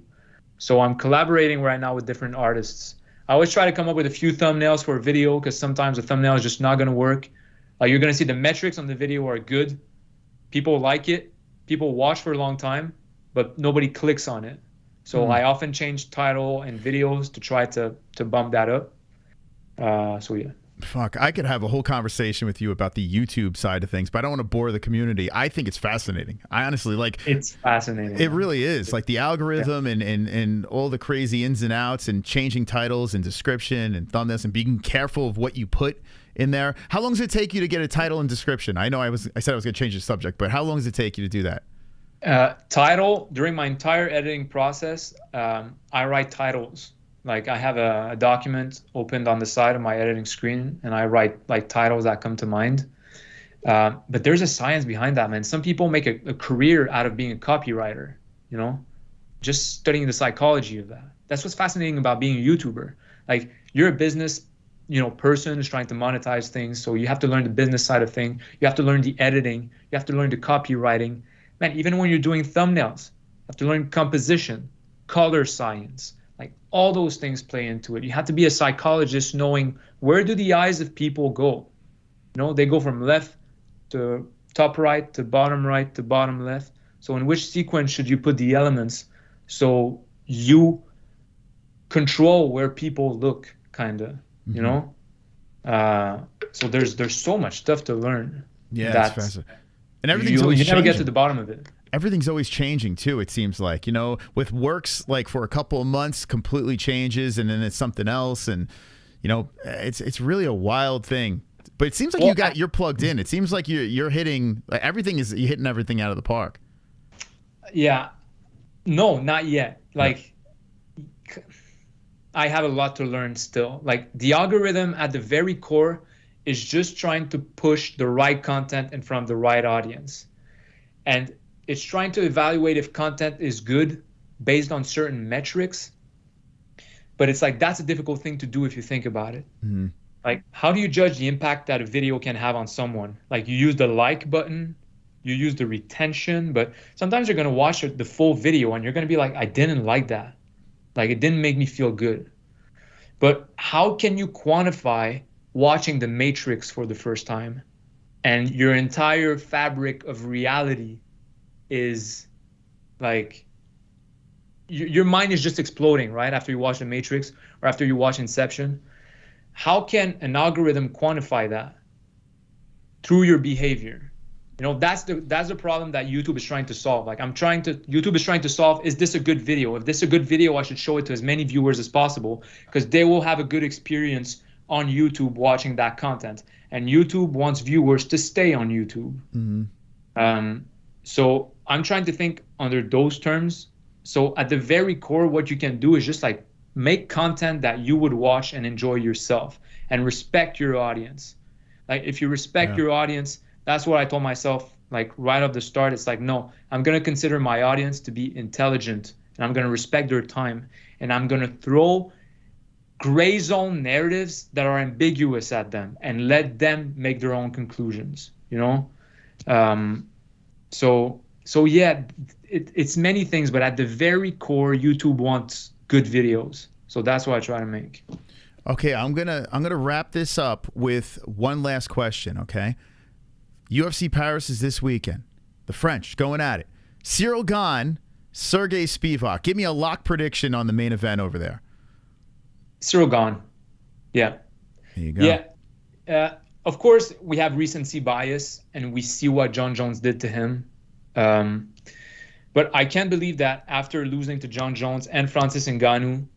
So I'm collaborating right now with different artists. I always try to come up with a few thumbnails for a video, because sometimes the thumbnail is just not going to work. You're going to see the metrics on the video are good. People like it. People watch for a long time, but nobody clicks on it. So I often change title and videos to try to bump that up. So yeah. Fuck, I could have a whole conversation with you about the YouTube side of things, but I don't want to bore the community. I think it's fascinating. I honestly it's fascinating. It really is. Like the algorithm and all the crazy ins and outs, and changing titles and description and thumbnails, and being careful of what you put in there. How long does it take you to get a title and description? I know I said I was going to change the subject, but how long does it take you to do that? Title, during my entire editing process, I write titles. Like, I have a document opened on the side of my editing screen, and I write like titles that come to mind. But there's a science behind that, man. Some people make a career out of being a copywriter, you know, just studying the psychology of that. That's what's fascinating about being a YouTuber. Like, you're a business, person who's trying to monetize things. So you have to learn the business side of things. You have to learn the editing. You have to learn the copywriting. Man, even when you're doing thumbnails, you have to learn composition, color science. Like, all those things play into it. You have to be a psychologist knowing where do the eyes of people go. They go from left to top right to bottom left. So in which sequence should you put the elements so you control where people look, kind of, so there's so much stuff to learn. Yeah, that's fascinating. And everything's you always never changing. get to the bottom of it. Everything's always changing too, it seems like. With works, like for a couple of months completely changes and then it's something else, and it's really a wild thing. But it seems like you're plugged in. It seems like you're hitting you're hitting everything out of the park. Yeah. No, not yet. Like, I have a lot to learn still. Like, the algorithm at the very core is just trying to push the right content in front of the right audience. And it's trying to evaluate if content is good based on certain metrics. But it's like, that's a difficult thing to do if you think about it. Mm-hmm. Like, how do you judge the impact that a video can have on someone? Like, you use the like button, you use the retention, but sometimes you're going to watch the full video and you're going to be like, I didn't like that. Like, it didn't make me feel good. But how can you quantify watching The Matrix for the first time and your entire fabric of reality is like, your mind is just exploding, right? After you watch The Matrix or after you watch Inception. How can an algorithm quantify that? Through your behavior. That's the problem that YouTube is trying to solve. Like, YouTube is trying to solve, is this a good video? If this is a good video, I should show it to as many viewers as possible because they will have a good experience on YouTube watching that content. And YouTube wants viewers to stay on YouTube. Mm-hmm. So I'm trying to think under those terms. So at the very core, what you can do is just like make content that you would watch and enjoy yourself and respect your audience. Like, if you respect your audience, that's what I told myself, like, right off the start. It's like, no, I'm going to consider my audience to be intelligent and I'm going to respect their time. And I'm going to throw gray zone narratives that are ambiguous at them and let them make their own conclusions, So yeah, it's many things, but at the very core, YouTube wants good videos. So that's what I try to make. Okay, I'm gonna wrap this up with one last question, okay? UFC Paris is this weekend. The French going at it. Ciryl Gane, Serghei Spivac. Give me a lock prediction on the main event over there. Ciryl Gane. Yeah. There you go. Yeah. Of course, we have recency bias, and we see what John Jones did to him. But I can't believe that after losing to John Jones and Francis Ngannou,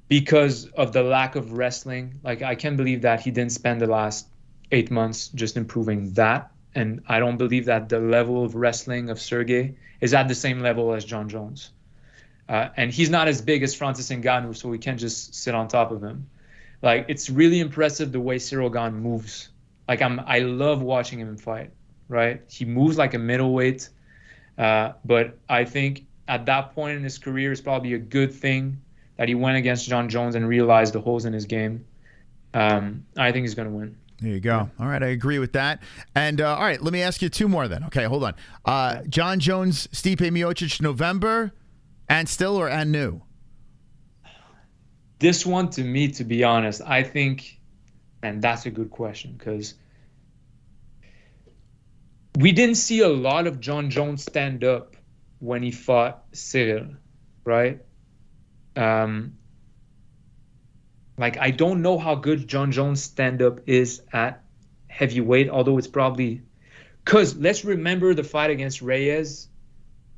because of the lack of wrestling, like, I can't believe that he didn't spend the last 8 months just improving that. And I don't believe that the level of wrestling of Serghei is at the same level as John Jones. And he's not as big as Francis Ngannou, so we can't just sit on top of him. Like, it's really impressive the way Ciryl Gane moves. Like, I love watching him fight, right? He moves like a middleweight. But I think at that point in his career, it's probably a good thing that he went against John Jones and realized the holes in his game. I think he's going to win. There you go. All right, I agree with that. And all right, let me ask you two more then. Okay, hold on. John Jones, Stipe Miocic, November, and still or and new? This one, to me, to be honest, I think, and that's a good question, because we didn't see a lot of John Jones stand up when he fought Ciryl, right? Like, I don't know how good John Jones stand-up is at heavyweight, although it's probably... Because let's remember the fight against Reyes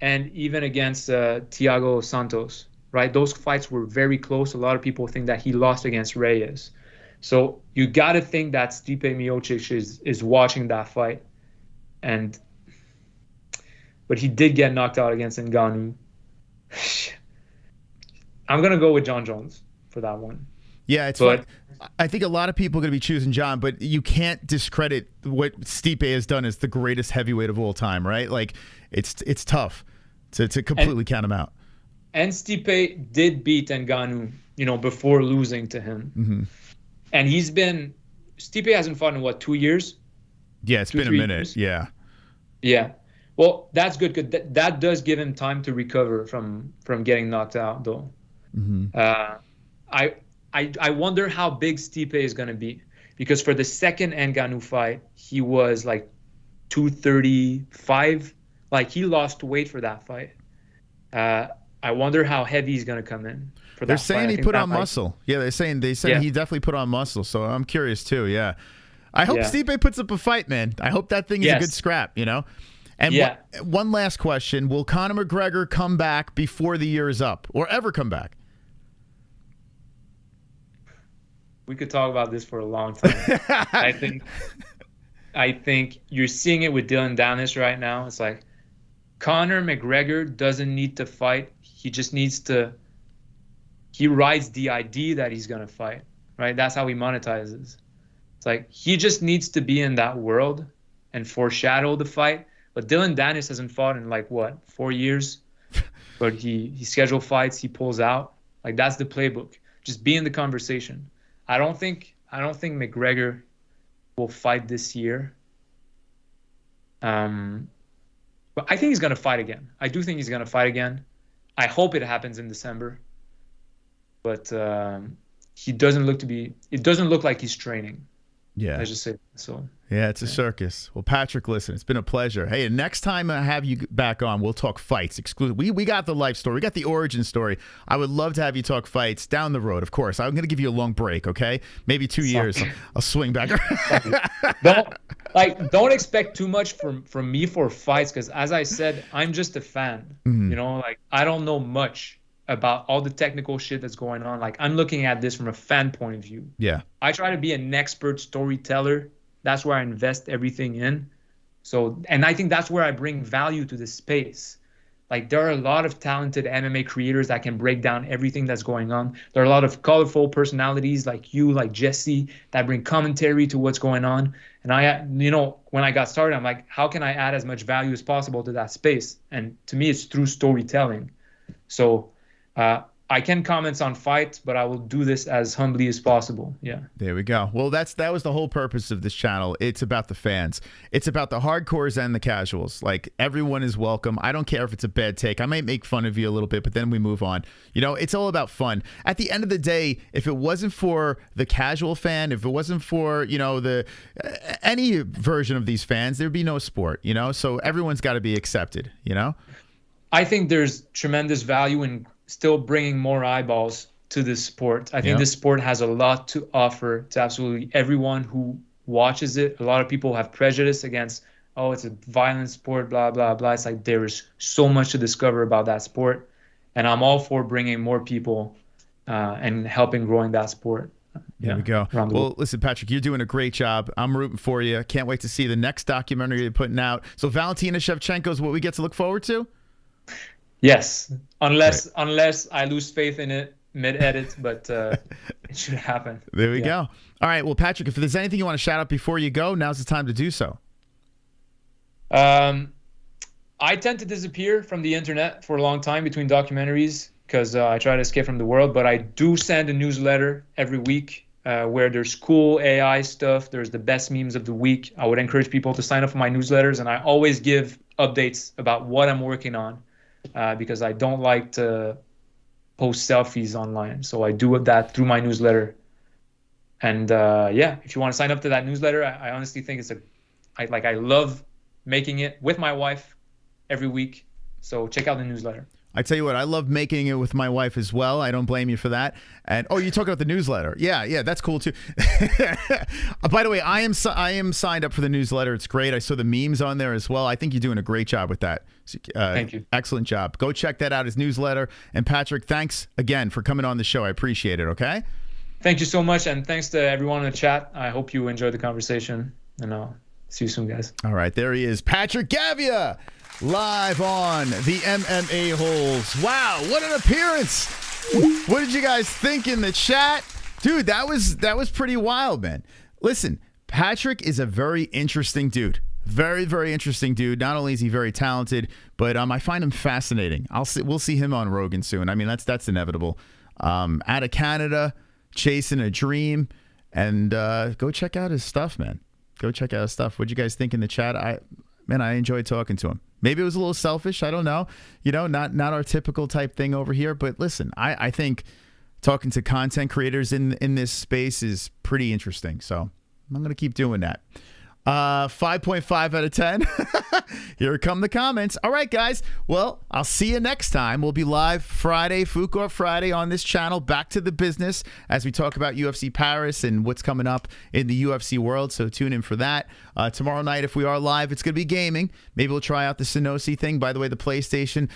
and even against Thiago Santos, right? Those fights were very close. A lot of people think that he lost against Reyes. So you got to think that Stipe Miocic is watching that fight. But he did get knocked out against Ngannou. I'm going to go with John Jones for that one. Yeah, it's fun. I think a lot of people are going to be choosing John, but you can't discredit what Stipe has done as the greatest heavyweight of all time, right? Like, it's tough to completely count him out. And Stipe did beat Ngannou, you know, before losing to him. And Stipe hasn't fought in, what, 2 years? Yeah, it's been a minute. Years? Yeah. Well, that's good. That does give him time to recover from getting knocked out, though. I wonder how big Stipe is going to be, because for the second Ngannou fight, he was like 235. Like, he lost weight for that fight. I wonder how heavy he's going to come in. They're saying he put on muscle. Yeah, they said he definitely put on muscle. So I'm curious too. Yeah, I hope Stipe puts up a fight, man. I hope that thing is a good scrap. You know. And one last question: will Conor McGregor come back before the year is up, or ever come back? We could talk about this for a long time. I think you're seeing it with Dylan Danis right now. It's like Conor McGregor doesn't need to fight. He just needs to. He rides the idea that he's going to fight, right? That's how he monetizes. It's like he just needs to be in that world and foreshadow the fight. But Dylan Danis hasn't fought in, like, what, 4 years? But he scheduled fights, he pulls out. Like, that's the playbook. Just be in the conversation. I don't think McGregor will fight this year. But I think he's going to fight again. I do think he's going to fight again. I hope it happens in December. But it doesn't look like he's training. Yeah. I just say so. Yeah, it's a circus. Well, Patrick, listen, it's been a pleasure. Hey, next time I have you back on, we'll talk fights exclusive. We got the life story. We got the origin story. I would love to have you talk fights down the road, of course. I'm going to give you a long break, okay? Maybe 2 years. I'll swing back. Don't expect too much from me for fights, because, as I said, I'm just a fan. You know, like, I don't know much about all the technical shit that's going on. Like, I'm looking at this from a fan point of view. Yeah. I try to be an expert storyteller. That's where I invest everything in. So, and I think that's where I bring value to this space. Like, there are a lot of talented MMA creators that can break down everything that's going on. There are a lot of colorful personalities like you, like Jesse, that bring commentary to what's going on. And you know, when I got started, I'm like, how can I add as much value as possible to that space? And to me, it's through storytelling. So, I can comment on fights, but I will do this as humbly as possible. Yeah. There we go. Well, that was the whole purpose of this channel. It's about the fans. It's about the hardcores and the casuals. Like, everyone is welcome. I don't care if it's a bad take. I might make fun of you a little bit, but then we move on. You know, it's all about fun. At the end of the day, if it wasn't for the casual fan, if it wasn't for, you know, any version of these fans, there'd be no sport, you know? So everyone's got to be accepted, you know? I think there's tremendous value in still bringing more eyeballs to this sport. I think this sport has a lot to offer to absolutely everyone who watches it. A lot of people have prejudice against, oh, it's a violent sport, blah, blah, blah. It's like, there is so much to discover about that sport. And I'm all for bringing more people and helping growing that sport. There we go. Well, listen, Patrick, you're doing a great job. I'm rooting for you. Can't wait to see the next documentary you're putting out. So Valentina Shevchenko is what we get to look forward to? Yes, unless I lose faith in it mid-edit, but it should happen. There we go. All right, well, Patrick, if there's anything you want to shout out before you go, now's the time to do so. I tend to disappear from the internet for a long time between documentaries because I try to escape from the world, but I do send a newsletter every week where there's cool AI stuff. There's the best memes of the week. I would encourage people to sign up for my newsletters, and I always give updates about what I'm working on. Because I don't like to post selfies online. So I do that through my newsletter. And if you want to sign up to that newsletter, I honestly think I love making it with my wife every week. So check out the newsletter. I tell you what, I love making it with my wife as well. I don't blame you for that. And you're talking about the newsletter. Yeah, that's cool too. By the way, I am signed up for the newsletter. It's great. I saw the memes on there as well. I think you're doing a great job with that. Thank you. Excellent job. Go check that out, his newsletter. And Patrick, thanks again for coming on the show. I appreciate it, okay? Thank you so much, and thanks to everyone in the chat. I hope you enjoyed the conversation, and I'll see you soon, guys. All right, there he is, Patrick Gavia. Live on the MMA-Holes. Wow, what an appearance. What did you guys think in the chat? Dude, that was pretty wild, man. Listen, Patrick is a very interesting dude. Very, very interesting dude. Not only is he very talented, but I find him fascinating. We'll see him on Rogan soon. I mean, that's inevitable. Out of Canada, chasing a dream, and go check out his stuff, man. Go check out his stuff. What'd you guys think in the chat? I enjoyed talking to him. Maybe it was a little selfish. I don't know. You know, not our typical type thing over here. But listen, I think talking to content creators in this space is pretty interesting. So I'm going to keep doing that. 5.5 out of 10. Here come the comments. All right, guys. Well, I'll see you next time. We'll be live Friday, Food Court Friday on this channel. Back to the business as we talk about UFC Paris and what's coming up in the UFC world. So tune in for that. Tomorrow night, if we are live, it's going to be gaming. Maybe we'll try out the Synossi thing. By the way, the PlayStation,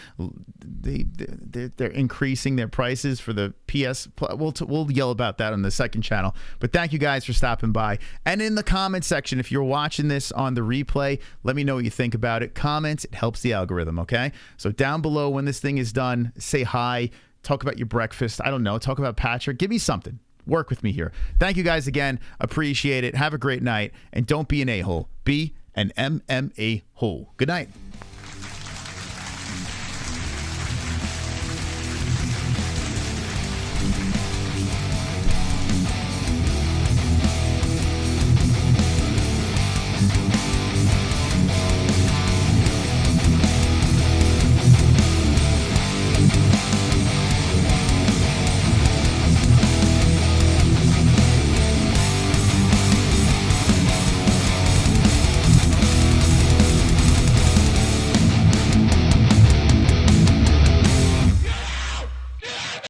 they're increasing their prices for the PS. We'll yell about that on the second channel. But thank you guys for stopping by. And in the comment section, if you're watching this on the replay, let me know what you think about it. Comment, it helps the algorithm, okay? So down below when this thing is done, say hi, talk about your breakfast. I don't know, talk about Patrick. Give me something. Work with me here. Thank you guys again. Appreciate it. Have a great night. And don't be an a-hole. Be an MMA hole. Good night.